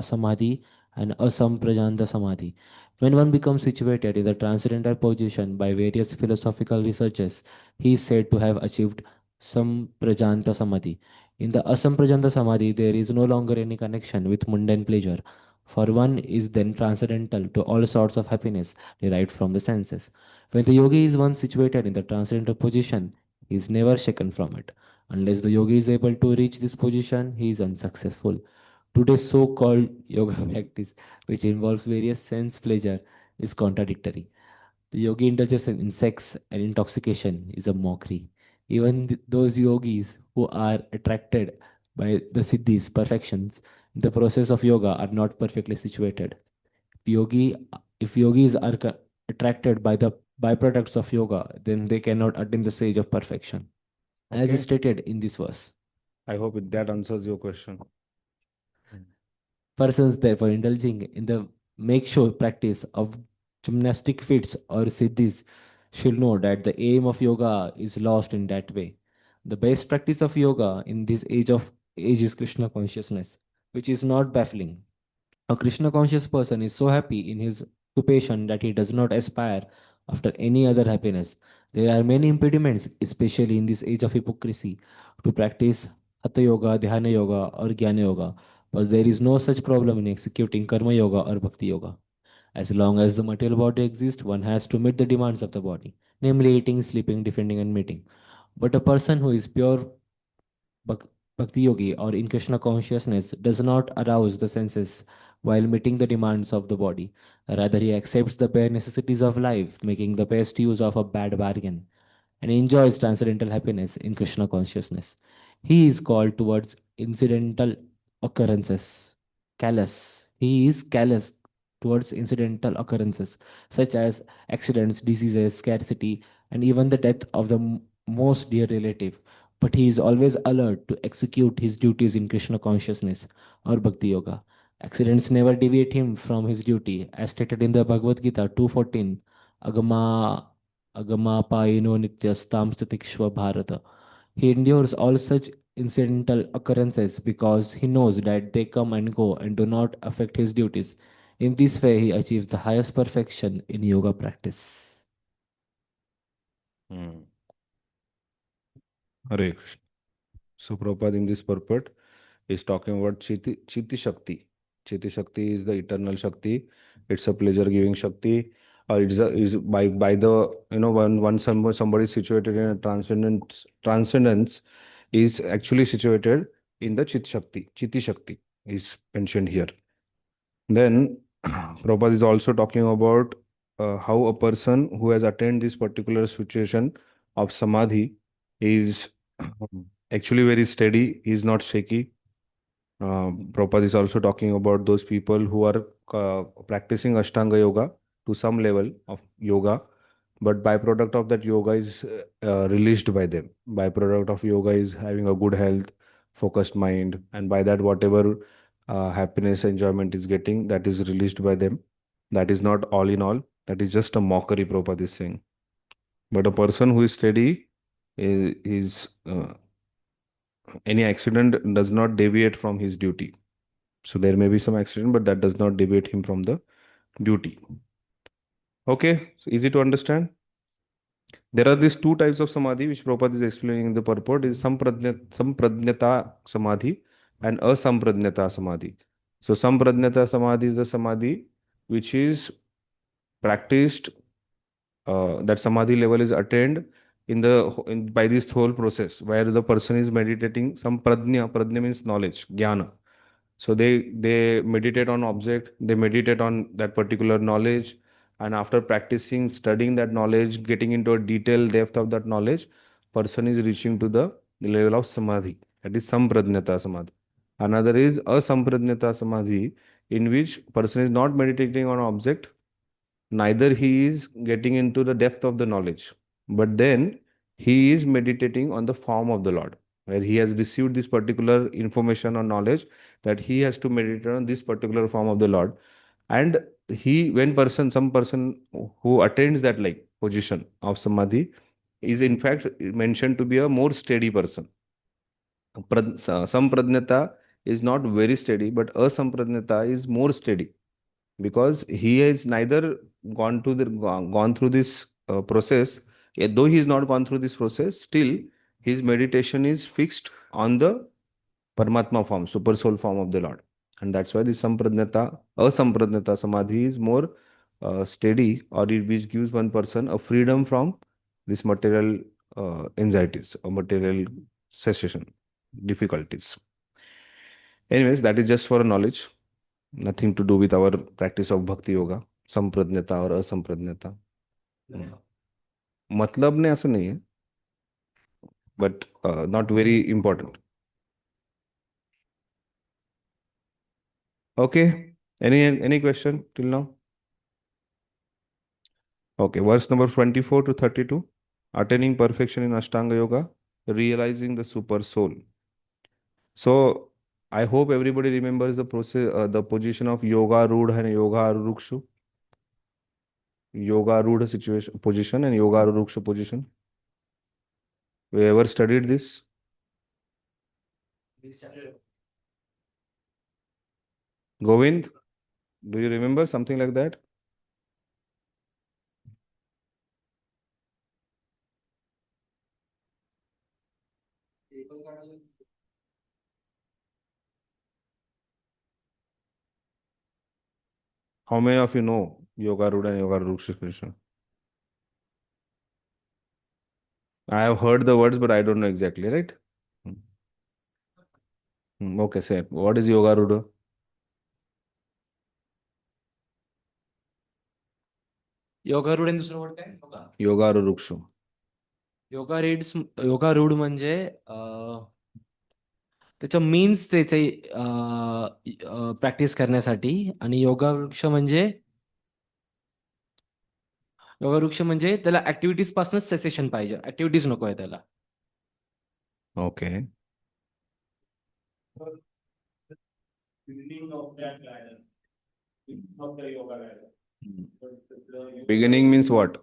samadhi and asamprajanta samadhi. When one becomes situated in the transcendental position by various philosophical researches, he is said to have achieved samprajanta samadhi. In the asamprajanta samadhi, there is no longer any connection with mundane pleasure, for one is then transcendental to all sorts of happiness derived from the senses. When the yogi is once situated in the transcendental position, he is never shaken from it. Unless the yogi is able to reach this position, he is unsuccessful. Today's so called yoga practice, which involves various sense pleasure, is contradictory. The yogi indulges in sex and intoxication is a mockery. Even those yogis who are attracted by the siddhis, perfections, in the process of yoga are not perfectly situated. Yogi, if yogis are attracted by the byproducts of yoga, then they cannot attain the stage of perfection, as okay. stated in this verse. I hope that answers your question. Persons, therefore, indulging in the make show practice of gymnastic feats or siddhis should know that the aim of yoga is lost in that way. The best practice of yoga in this age is Krishna consciousness, which is not baffling. A Krishna conscious person is so happy in his occupation that he does not aspire after any other happiness. There are many impediments, especially in this age of hypocrisy, to practice Hatha Yoga, Dhyana Yoga, or Jnana Yoga, but there is no such problem in executing Karma Yoga or Bhakti Yoga. As long as the material body exists, one has to meet the demands of the body, namely eating, sleeping, defending, and mating. But a person who is pure Bhak- Bhakti Yogi or in Krishna consciousness does not arouse the senses while meeting the demands of the body. Rather, he accepts the bare necessities of life, making the best use of a bad bargain, and enjoys transcendental happiness in Krishna consciousness. He is called towards incidental occurrences, callous. He is callous towards incidental occurrences such as accidents, diseases, scarcity, and even the death of the most dear relative. But he is always alert to execute his duties in Krishna consciousness or Bhakti Yoga. Accidents never deviate him from his duty, as stated in the Bhagavad Gita 2:14. Agama Agamapayino Nityastam Statikshva Bharata. He endures all such incidental occurrences because he knows that they come and go and do not affect his duties. In this way, he achieves the highest perfection in yoga practice. Hmm. Hare Krishna. So Prabhupada in this purport is talking about Chiti Shakti. Chiti Shakti is the eternal Shakti. It's a pleasure giving Shakti. Is by the when somebody is situated in a transcendence is actually situated in the Chit Shakti. Chiti Shakti is mentioned here. Then Prabhupada is also talking about how a person who has attained this particular situation of samadhi is actually very steady. He is not shaky. Prabhupada is also talking about those people who are practicing Ashtanga yoga to some level of yoga, but byproduct of that yoga is released by them. Byproduct of yoga is having a good health, focused mind, and by that whatever happiness, enjoyment is getting, that is released by them. That is not all in all. That is just a mockery, Prabhupada is saying. But a person who is steady is any accident does not deviate from his duty. So there may be some accident, but that does not deviate him from the duty. Okay, so easy to understand. There are these two types of samadhi which Prabhupada is explaining in the purport is sampradnyata samadhi and asampradnyata samadhi. So sampradnyata samadhi is a samadhi which is practiced, that samadhi level is attained by this whole process where the person is meditating some pradnya means knowledge, jnana. So they meditate on object, they meditate on that particular knowledge, and after practicing, studying that knowledge, getting into a detailed depth of that knowledge, person is reaching to the level of samadhi. That is sampradnyata samadhi. Another is asampradnyata samadhi, in which person is not meditating on object, neither he is getting into the depth of the knowledge, but then he is meditating on the form of the Lord, where he has received this particular information or knowledge that he has to meditate on this particular form of the Lord. And some person who attains that like position of samadhi is in fact mentioned to be a more steady person. Sampradnyata is not very steady, but asampradnyata is more steady because he has neither gone through this process. Yet though he has not gone through this process, still his meditation is fixed on the Paramatma form, super soul form of the Lord. And that's why the asampradnyata samadhi is more steady, which gives one person a freedom from this material anxieties or material cessation difficulties. Anyways, that is just for a knowledge. Nothing to do with our practice of bhakti yoga, संप्रज्ञता और असंप्रज्ञता. मतलब ने ऐसा नहीं है, but not very important. Okay, any question till now? Okay, verse number 24 to 32. Attaining perfection in Ashtanga yoga, realizing the super soul. So I hope everybody remembers the process, the position of yoga rudha and yoga rukshu. Yoga rudha position and yoga rukshu position. We ever studied this? Govind, do you remember something like that? How many of you know Yoga Rudha and Yoga Ruksha Krishna? I have heard the words, but I don't know exactly, right? Okay, say it. What is Yoga Rudha? योगारूढ आणि दुसरं word काय Yoga Ruksha. योगारूढ म्हणजे त्याचं means त्याचे practice करण्यासाठी आणि योगावृक्ष म्हणजे त्याला ऍक्टिव्हिटीज पासूनच सेसेशन पाहिजे, ऍक्टिव्हिटीज नको आहे त्याला. Okay. Beginning means what?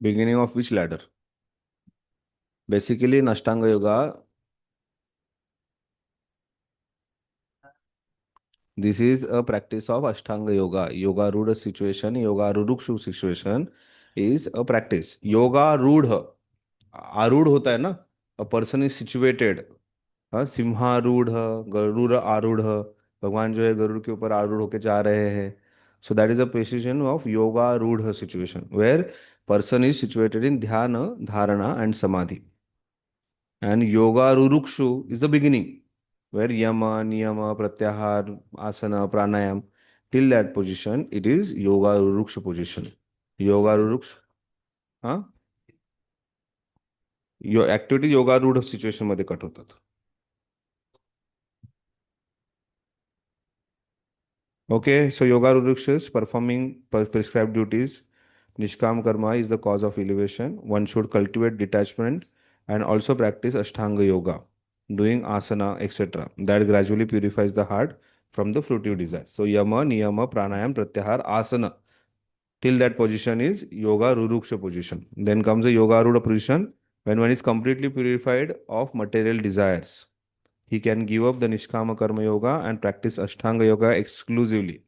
Beginning of which ladder? Basically, in Ashtanga Yoga, this is a practice of Ashtanga Yoga. Yoga Rudha situation, Yoga Rurukshu situation is a practice. Yoga Rudha. Arudha होता है ना? A person is situated. सिंहारूढ़, Garuda आरूढ़, भगवान जो है गरुड़ के ऊपर आरूढ़ होके जा रहे हैं. So that is a position of yoga rudha situation where person is situated in dhyana, dharana and samadhi. And yoga rurukshu is the beginning where yama, niyama, pratyahar, asana, pranayam. Till that position, it is yoga ruruksha position. Yoga ruruksha. Huh? Activity योगारूढ situation मध्ये cut होतात. Okay, so yoga is performing prescribed duties. Nishkam karma is the cause of elevation. One should cultivate detachment and also practice Ashtanga yoga, doing asana, etc. That gradually purifies the heart from the fruitive desire. So yama, niyama, pranayam, pratyahar, asana. Till that position is yoga ruruksha position. Then comes the yoga rudha position when one is completely purified of material desires. He can give up the Nishkama karma yoga and practice Ashtanga yoga exclusively.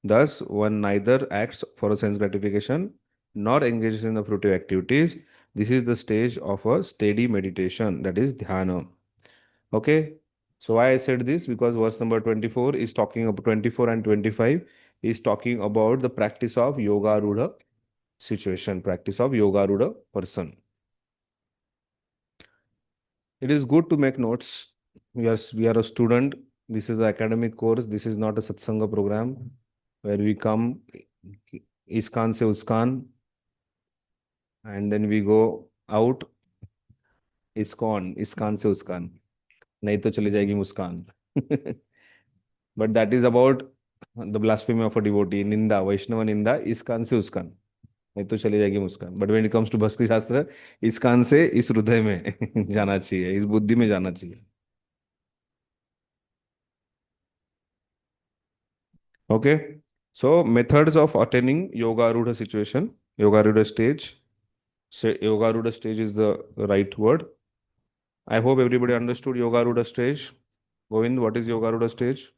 Thus, one neither acts for a sense gratification nor engages in the fruitive activities. This is the stage of a steady meditation, that is dhyana. Okay, so why I said this? Because verse number 24 is talking about 24 and 25 is talking about the practice of yoga rudha situation, practice of yoga rudha person. It is good to make notes. We are a student. This is an academic course. This is not a satsanga program where we come ISKCON se USKCON and then we go out ISKCON se USKCON. नहीं तो चली जाएगी मुस्कान. But that is about the blasphemy of a devotee, निंदा, वैष्णव निंदा, ISKCON से USKCON. नहीं तो चली जाएगी मुस्कान. But when it comes to भक्ति शास्त्र, इस कान से इस हृदय में जाना चाहिए, इस बुद्धि में जाना चाहिए. Okay. So methods of attaining yoga rudha situation, yoga rudha stage. Say yoga rudha stage is the right word. I hope everybody understood yoga rudha stage. Govind, what is yoga rudha stage?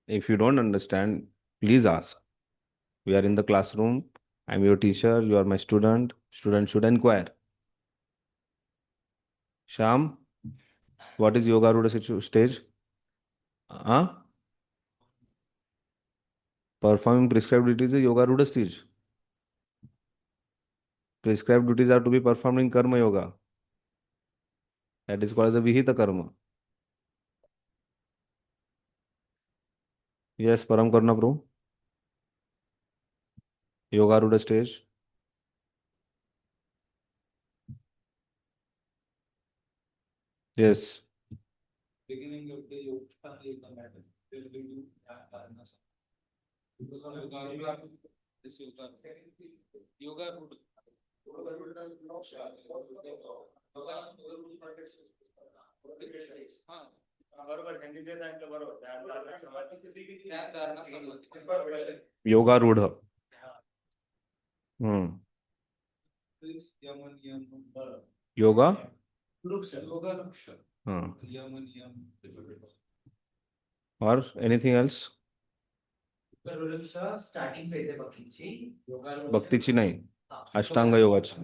If you don't understand, please ask. We are in the classroom. I'm your teacher. You are my student. Student should inquire. Sham, what is yoga rudha stage? Performing prescribed duties is yoga rudha stage. Prescribed duties are to be performed in karma yoga. That is called as a vihita karma. Yes, Param Karna Prabhu. Yoga rudha stage. Yes. Beginning of the yoga is the matter. They will do that. This yoga. Yoga root. Yoga rudha. Yoga. Or anything else? Starting phase आहे भक्तीची नाही, अष्टांग योगाची.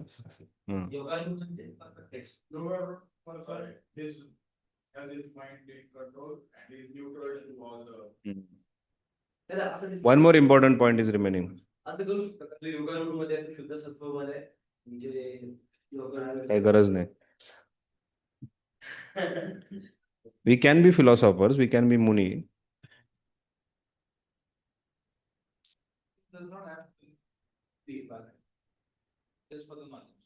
One more important point is remaining. काही गरज नाही. We can be philosophers, we can be Muni.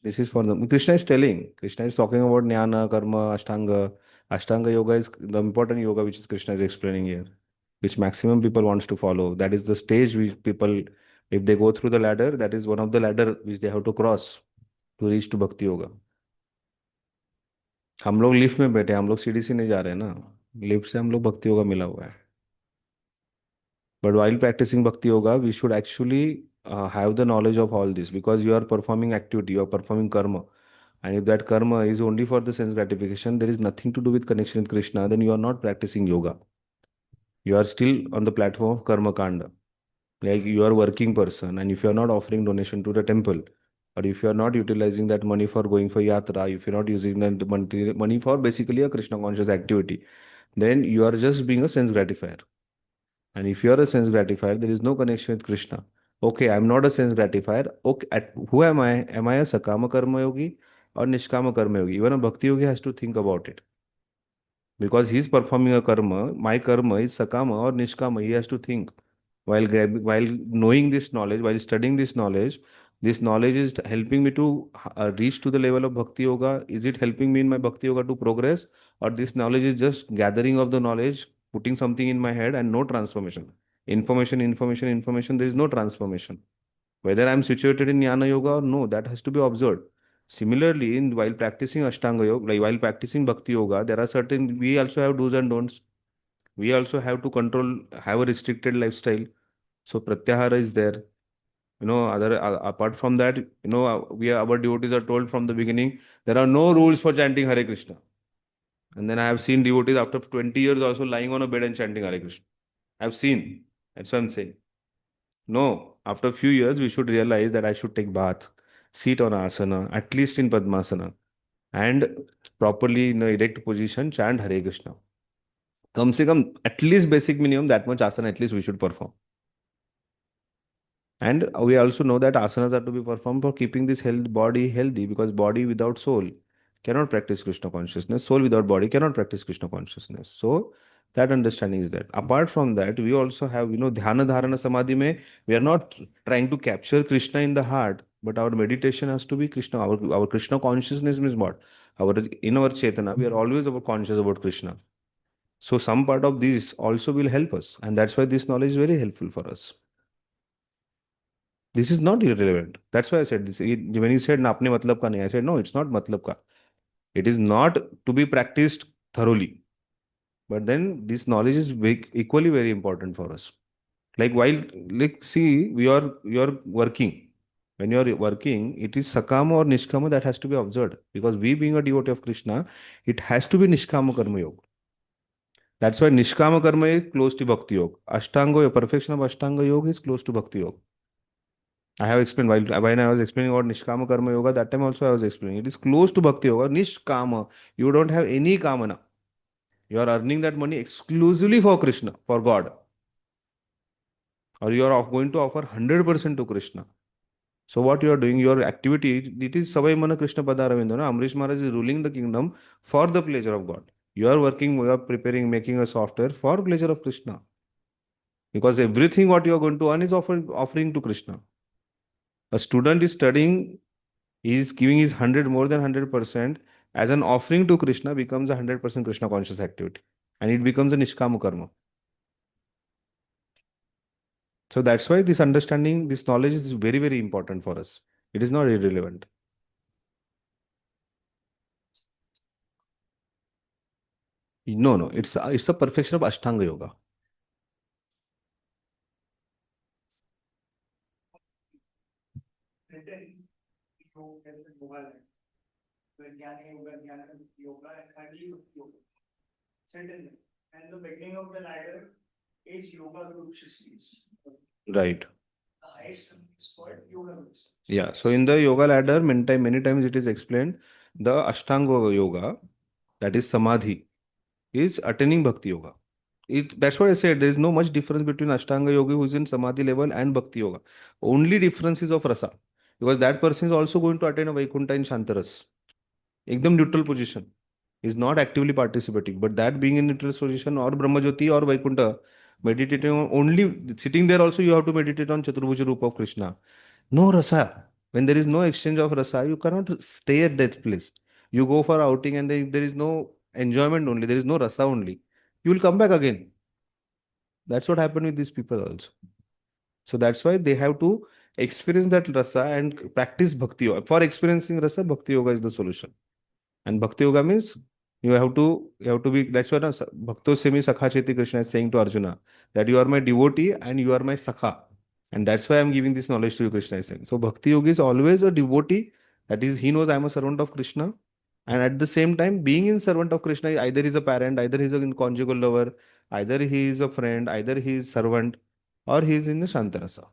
This is for them. Krishna is telling. Krishna is talking about jnana, karma, ashtanga. Ashtanga yoga is the important yoga which is Krishna is explaining here, which maximum people wants to follow. That is the stage which people, if they go through the ladder, that is one of the ladder which they have to cross to reach to Bhakti yoga. हम लोग lift में बैठे, हम लोग सीढ़ी से नहीं जा रहे हैं ना, लिफ्ट से हम लोग भक्ति योगा मिला हुआ है. But while practicing Bhakti Yoga, we should actually have the knowledge of all this, because you are performing activity, you are performing karma. And if that karma is only for the sense gratification, there is nothing to do with connection with Krishna, then you are not practicing yoga. You are still on the platform of karma kanda. Like you are a working person, and if you are not offering donation to the temple, or if you are not utilizing that money for going for yatra, if you are not using that money for basically a Krishna conscious activity, then you are just being a sense gratifier. And if you are a sense gratifier, there is no connection with Krishna. Okay, I am not a sense gratifier. Okay, who am I? Am I a Sakama Karma Yogi or Nishkama Karma Yogi? Even a Bhakti Yogi has to think about it. Because he's performing a karma, my karma is sakama or nishkama. He has to think. While knowing this knowledge, while studying this knowledge is helping me to reach to the level of bhakti yoga. Is it helping me in my bhakti yoga to progress, or this knowledge is just gathering of the knowledge, putting something in my head and no transformation? Information. There is no transformation. Whether I am situated in jnana yoga or no, that has to be observed. Similarly, while practicing Ashtanga Yoga, like while practicing Bhakti Yoga, there are certain, we also have do's and don'ts. We also have to have a restricted lifestyle. So Pratyahara is there. Apart from that, our devotees are told from the beginning, there are no rules for chanting Hare Krishna. And then I have seen devotees after 20 years also lying on a bed and chanting Hare Krishna. I've seen. That's what I'm saying. No, after a few years, we should realize that I should take bath, sit on asana, at least in Padmasana, and properly in a erect position, chant Hare Krishna. Come se come, at least basic minimum, that much asana at least we should perform. And we also know that asanas are to be performed for keeping this body healthy, because body without soul cannot practice Krishna consciousness. Soul without body cannot practice Krishna consciousness. So that understanding is that. Apart from that, we also have, dhyana dharana samadhi mein, we are not trying to capture Krishna in the heart, but our meditation has to be Krishna. Our Krishna consciousness means what? In our Chetana, we are always conscious about Krishna. So some part of this also will help us. And that's why this knowledge is very helpful for us. This is not irrelevant. That's why I said this. When he said, "Na apne matlab ka nahi," I said, no, it's not matlab ka. It is not to be practiced thoroughly. But then this knowledge is equally very important for us. Like see, you're working. When you're working, it is sakama or nishkama that has to be observed. Because we being a devotee of Krishna, it has to be nishkama karma yoga. That's why nishkama karma is close to bhakti yoga. Ashtanga, perfection of Ashtanga yoga is close to bhakti yoga. I have explained when I was explaining about Nishkama Karma Yoga, that time also I was explaining. It is close to Bhakti Yoga. Nishkama. You don't have any kamana. You are earning that money exclusively for Krishna, for God. Or you are going to offer 100% to Krishna. So what you are doing, your activity, it is Savai Mana Krishna Padaravinda. Amrish Maharaj is ruling the kingdom for the pleasure of God. You are working, you are preparing, making a software for pleasure of Krishna. Because everything what you are going to earn is offering to Krishna. A student is studying, he is giving his 100 more than 100% as an offering to Krishna, becomes a 100% Krishna conscious activity, and it becomes a nishkama karma. So that's why this understanding, this knowledge is very, very important for us. It is not irrelevant. No, it's a perfection of Ashtanga Yoga. And the beginning of the ladder is Yoga Guru Shastris. Right. The highest is called Yoga Guru. Yeah. So in the Yoga ladder, many times it is explained, the Ashtanga Yoga, that is Samadhi, is attaining Bhakti Yoga. That's what I said. There is no much difference between Ashtanga Yogi who is in Samadhi level and Bhakti Yoga. Only difference is of rasa. Because that person is also going to attain a Vaikuntha in Shantaras. Ekdam neutral position. Is not actively participating. But that being in neutral position or Brahmajyoti or Vaikuntha, meditating on only, sitting there also you have to meditate on Chaturbhuja Rupa of Krishna. No rasa. When there is no exchange of rasa, you cannot stay at that place. You go for outing and there is no enjoyment only, there is no rasa only. You will come back again. That's what happened with these people also. So that's why they have to experience that rasa and practice bhakti yoga. For experiencing rasa, bhakti yoga is the solution. And bhakti yoga means you have to be, that's what Bhakto Semi Sakha Cheti Krishna is saying to Arjuna, that you are my devotee and you are my Sakha. And that's why I'm giving this knowledge to you, Krishna is saying. So Bhakti Yogi is always a devotee. That is, he knows I'm a servant of Krishna. And at the same time, being in servant of Krishna, either he's a parent, either he's a conjugal lover, either he is a friend, either he is servant, or he is in the Shantarasa.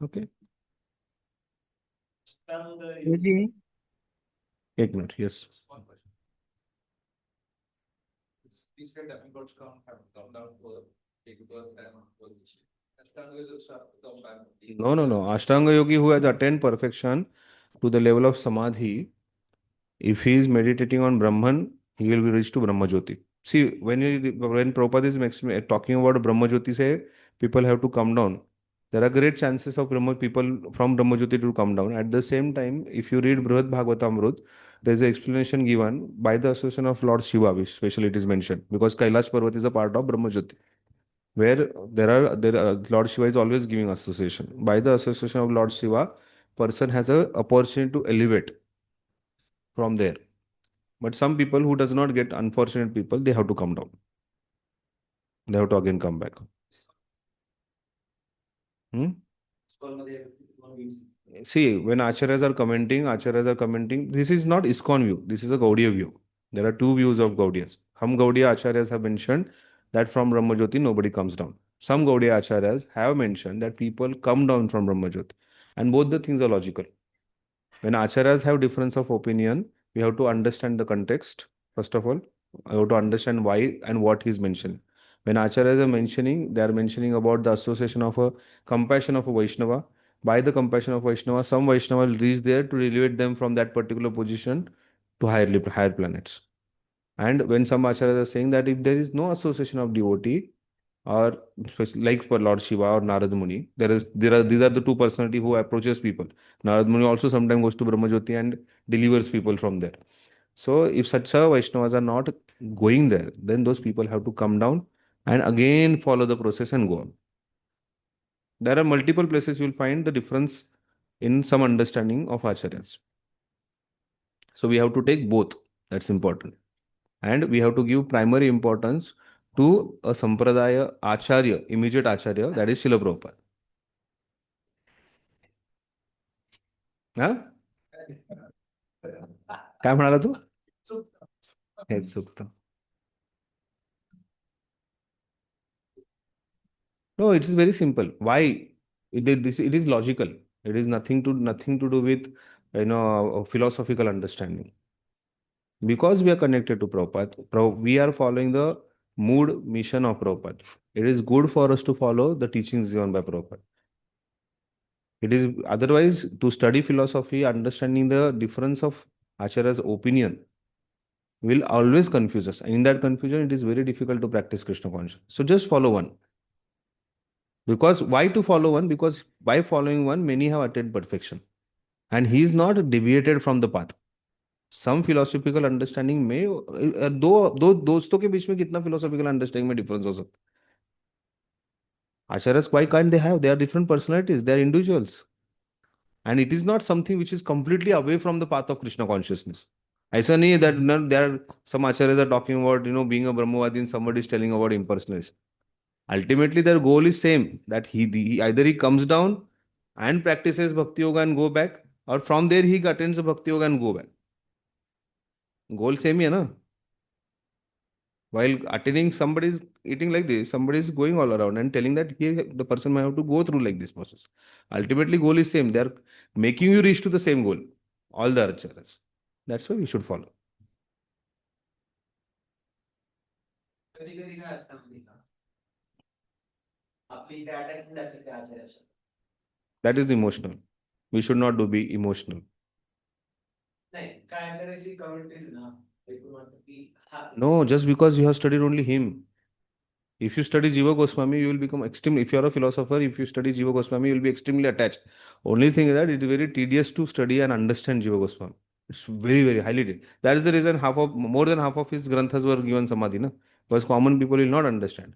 Okay. Guruji, Ek minute, yes. No. Ashtanga Yogi who has attained perfection to the level of Samadhi, if he is meditating on Brahman, he will be reached to Brahma Jyoti. See, when Prabhupada is talking about Brahma Jyoti, say people have to come down. There are great chances of people from Brahma Jyoti to come down. At the same time, if you read Brihad Bhagavatamrut, there is an explanation given by the association of Lord Shiva, which especially it is mentioned, because Kailash Parvat is a part of Brahma Jyoti, where Lord Shiva is always giving association. By the association of Lord Shiva, person has a opportunity to elevate from there. But some people who does not get, unfortunate people, they have to come down. They have to again come back. Hmm? See, when acharyas are commenting, this is not ISKCON view. This is a Gaudiya view. There are two views of Gaudiyas. Some Gaudiya acharyas have mentioned that from Brahmajyoti nobody comes down. Some Gaudiya acharyas have mentioned that people come down from Brahmajyoti. And both the things are logical. When acharyas have difference of opinion, we have to understand the context, first of all. I have to understand why and what he's mentioning. When acharyas are mentioning, they are mentioning about the association of a compassion of a Vaishnava. By the compassion of Vaishnava, some Vaishnava will reach there to elevate them from that particular position to higher planets. And when some acharyas are saying that if there is no association of devotee, or like for Lord Shiva or Narad Muni, these are the two personality who approaches people. Narad Muni also sometimes goes to Brahmajyoti and delivers people from there. So if such a Vaishnavas are not going there, then those people have to come down and again follow the process and go on. There are multiple places you will find the difference in some understanding of acharyas. So we have to take both. That's important. And we have to give primary importance to a sampradaya acharya, immediate acharya, that is Srila Prabhupada. हा? काय म्हणाला तू हेच चुकतं. No, it is very simple. Why? It is logical. It is nothing to do with philosophical understanding. Because we are connected to Prabhupada, we are following the mood mission of Prabhupada. It is good for us to follow the teachings given by Prabhupada. It is otherwise to study philosophy, understanding the difference of Acharya's opinion will always confuse us. And in that confusion, it is very difficult to practice Krishna consciousness. So just follow one. Because why to follow one? Because by following one, many have attained perfection. And he is not deviated from the path. Some philosophical understanding may, दो दोस्तों के बीच में कितना philosophical understanding में difference हो सकता है? Acharyas, why can't they have? They are different personalities. They are individuals. And it is not something which is completely away from the path of Krishna consciousness. ऐसा नहीं है that there are some acharyas are talking about being a Brahmavadi and somebody is telling about impersonalism. Ultimately, their goal is same, that he either he comes down and practices Bhakti Yoga and go back, or from there he attends the Bhakti Yoga and go back. Goal same ही है ना? While attending, somebody is eating like this, somebody is going all around and telling that the person might have to go through like this process. Ultimately, goal is same. They are making you reach to the same goal. All the acharyas. That's why we should follow. That is emotional. We should not be emotional. No, just because you have studied only him. If you study Jiva Goswami, you will become extremely, if you are a philosopher, if you study Jiva Goswami, you will be extremely attached. Only thing is that it is very tedious to study and understand Jiva Goswami. It's very, very highly tedious. That is the reason more than half of his granthas were given Samadhi, na? Because common people will not understand.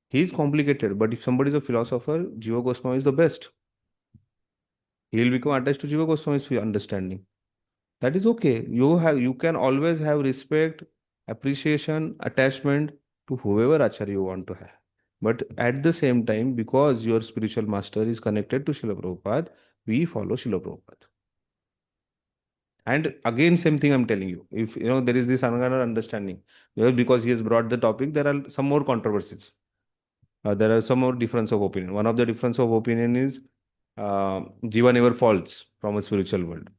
He is complicated, but if somebody is a philosopher, Jiva Goswami is the best. He will become attached to Jiva Goswami's understanding. That is okay. You can always have respect, appreciation, attachment to whoever acharya you want to have. But at the same time, because your spiritual master is connected to Srila Prabhupada, we follow Srila Prabhupada. And again, same thing I'm telling you. If there is this another understanding, because he has brought the topic, there are some more controversies. There are some more difference of opinion. One of the difference of opinion is Jiva never falls from a spiritual world.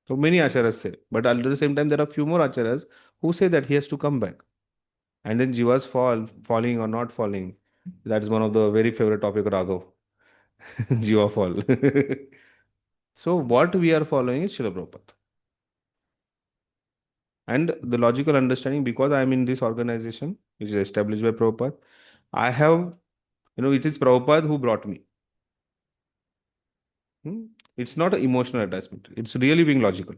So many acharyas say, but at the same time, there are few more acharyas who say that he has to come back. And then Jiva's falling or not falling. That is one of the very favorite topic of Raghav. Jiva fall. So what we are following is Srila Prabhupada. And the logical understanding, because I am in this organization, which is established by Prabhupada, I have, it is Prabhupada who brought me. It's not an emotional attachment. It's really being logical.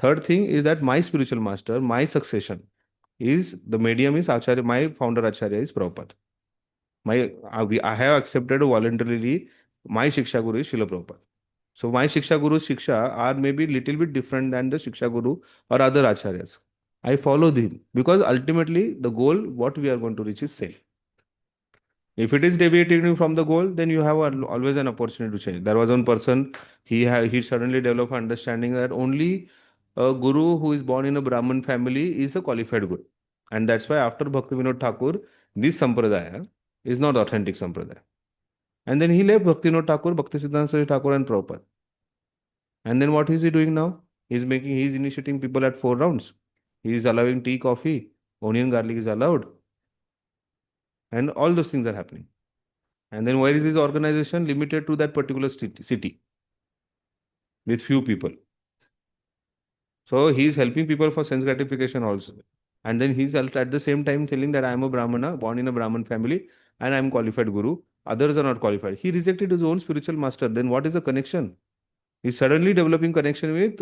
Third thing is that my spiritual master, my succession is the medium is Acharya, my founder Acharya is Prabhupada. I have accepted voluntarily my Shiksha Guru is Srila Prabhupada. So my Shiksha Guru's Shiksha are maybe little bit different than the Shiksha Guru or other Acharyas. I follow them because ultimately the goal, what we are going to reach is same. If it is deviating from the goal, then you have always an opportunity to change. There was one person, he suddenly developed understanding that only a guru who is born in a Brahmin family is a qualified guru. And that's why after Bhaktivinoda Thakur, this sampradaya is not authentic sampradaya. And then he left Bhaktivinoda Thakur, Bhaktisiddhanta Swami Thakur and Prabhupada. And then what is he doing now? He's initiating people at 4 rounds. He is allowing tea, coffee, onion, garlic is allowed. And all those things are happening. And then where is his organization? Limited to that particular city with few people. So he is helping people for sense gratification also. And then he's at the same time telling that I am a Brahmana, born in a Brahmin family, and I am qualified guru. Others are not qualified. He rejected his own spiritual master. Then what is the connection? He's suddenly developing connection with,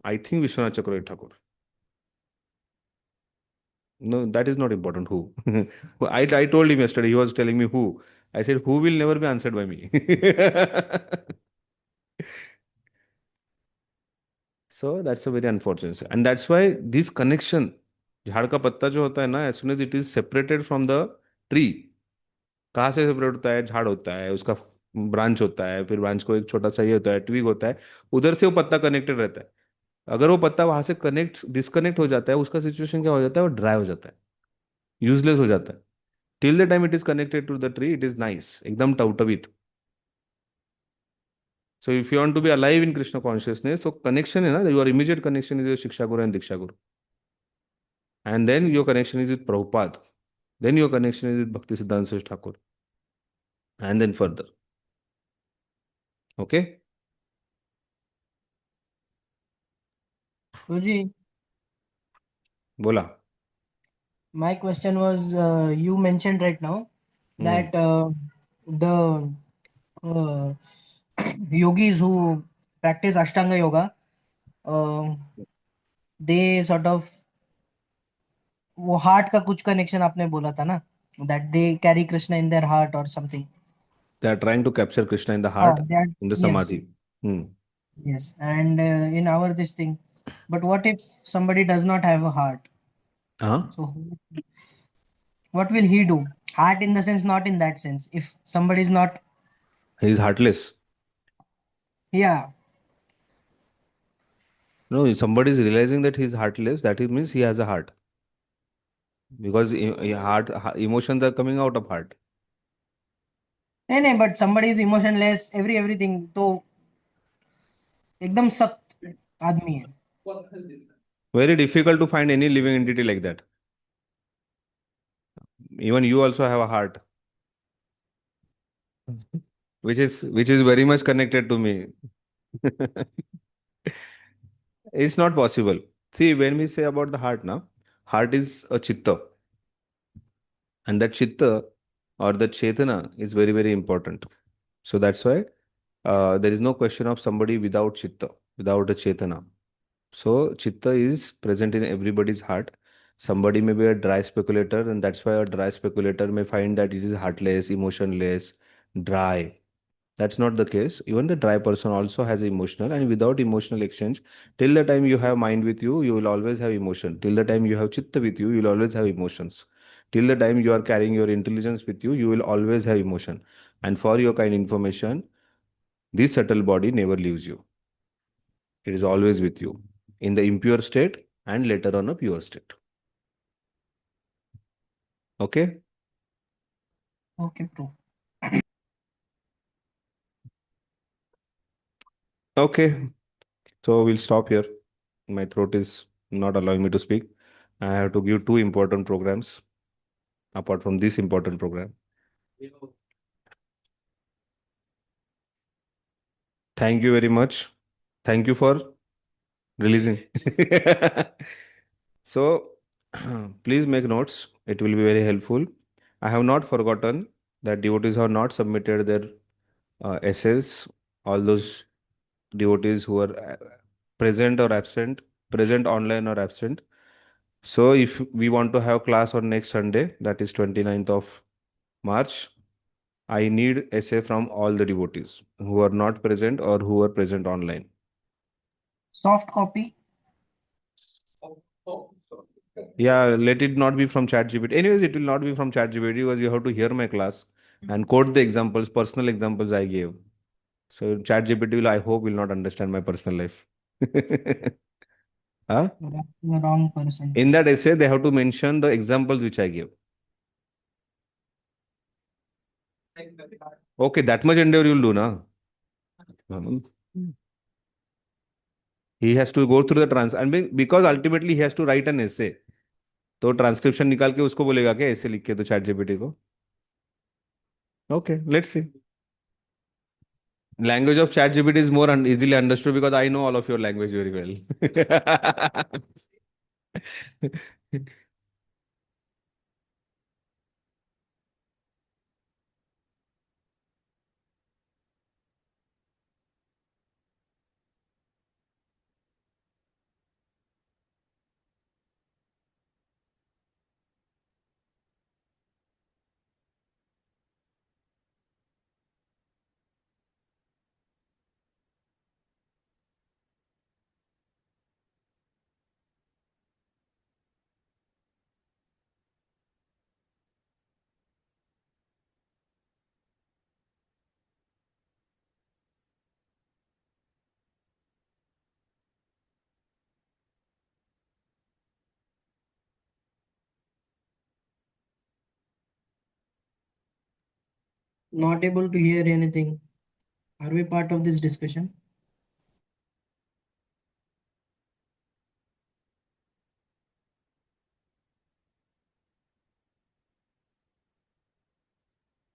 I think, Vishwanath Chakravarti Thakur. No, that is not important. Who? I told him yesterday, he was telling me who. I said, who will never be answered by me. So that's a very unfortunate. And that's why this connection, झाड़ का पत्ता जो होता है ना, as soon as it is separated from the tree, कहाँ से separate होता है? झाड़ होता है, उसका ब्रांच होता है, फिर ब्रांच को एक छोटा सा ये होता है, ट्विग होता है, उधर से वो पत्ता कनेक्टेड रहता है. अगर वो पत्ता वहां से डिस्कनेक्ट हो जाता है, उसका सिचुएशन क्या हो जाता है? वो ड्राई हो जाता है, यूजलेस हो जाता है. Till the time it is connected to the tree, it is nice, एकदम टवटवीत. So if you want to be alive in Krishna consciousness, so connection है ना, your immediate connection is your Shiksha Guru and Diksha Guru. And then your connection is with Prabhupada. Then your connection is with Bhaktisiddhanta Swami Thakur. And then further. Okay? Guruji, Bola. my question was you mentioned right now that the uh, yogis who practice Ashtanga Yoga, they sort of वो heart का कुछ connection आपने बोला था ना, that they carry Krishna in their heart or something. They are trying to capture Krishna in the heart, in the Yes, samadhi. yes, and in our this thing. But what if somebody does not have a heart? So what will he do? Heart in the sense, not in that sense. If somebody is not, He is heartless. yeah, No, if somebody is realizing that he is heartless, that means he has a heart. Because emotions are coming out of heart. नहीं, but somebody is emotionless, everything, तो एकदम सख्त आदमी है. Very difficult to find any living entity like that. Even you also have a heart, which is very much connected to me. It's not possible. See, when we say about the heart now, heart is a chitta. And that chitta or the chetana is very, very important. So that's why there is no question of somebody without chitta, without a chetana. So chitta is present in everybody's heart. Somebody may be a dry speculator, and that's why a dry speculator may find that it is heartless, emotionless, dry. That's not the case. Even the dry person also has emotional, and without emotional exchange, till the time you have mind with you, you will always have emotion. Till the time you have chitta with you, you will always have emotions. Till the time you are carrying your intelligence with you, you will always have emotion. And for your kind information, this subtle body never leaves you. It is always with you in the impure state and later on a pure state. Okay? Okay, bro. Okay. So we'll stop here. My throat is not allowing me to speak. I have to give 2 important programs apart from this important program. Thank you very much. Thank you for Releasing. So, please make notes. It will be very helpful. I have not forgotten that devotees have not submitted their essays. All those devotees who are present or absent, present online or absent. So, if we want to have class on next Sunday, that is 29th of March, I need essay from all the devotees who are not present or who are present online. Soft copy. Yeah, let it not be from ChatGPT. Anyways, it will not be from ChatGPT because you have to hear my class and quote the examples, personal examples I gave. So ChatGPT will, I hope, will not understand my personal life. Huh? That's the wrong person. In that essay, they have to mention the examples which I gave. Okay, that much endeavor you'll do, na? He has to go through the because ultimately he has to write an essay. तो transcription निकाल के उसको बोलेगा क्या ऐसे लिख के तो चैट जीपीटी को okay let's see language of chat gpt is more easily understood because I know all of your language very well. Not able to hear anything. Are we part of this discussion?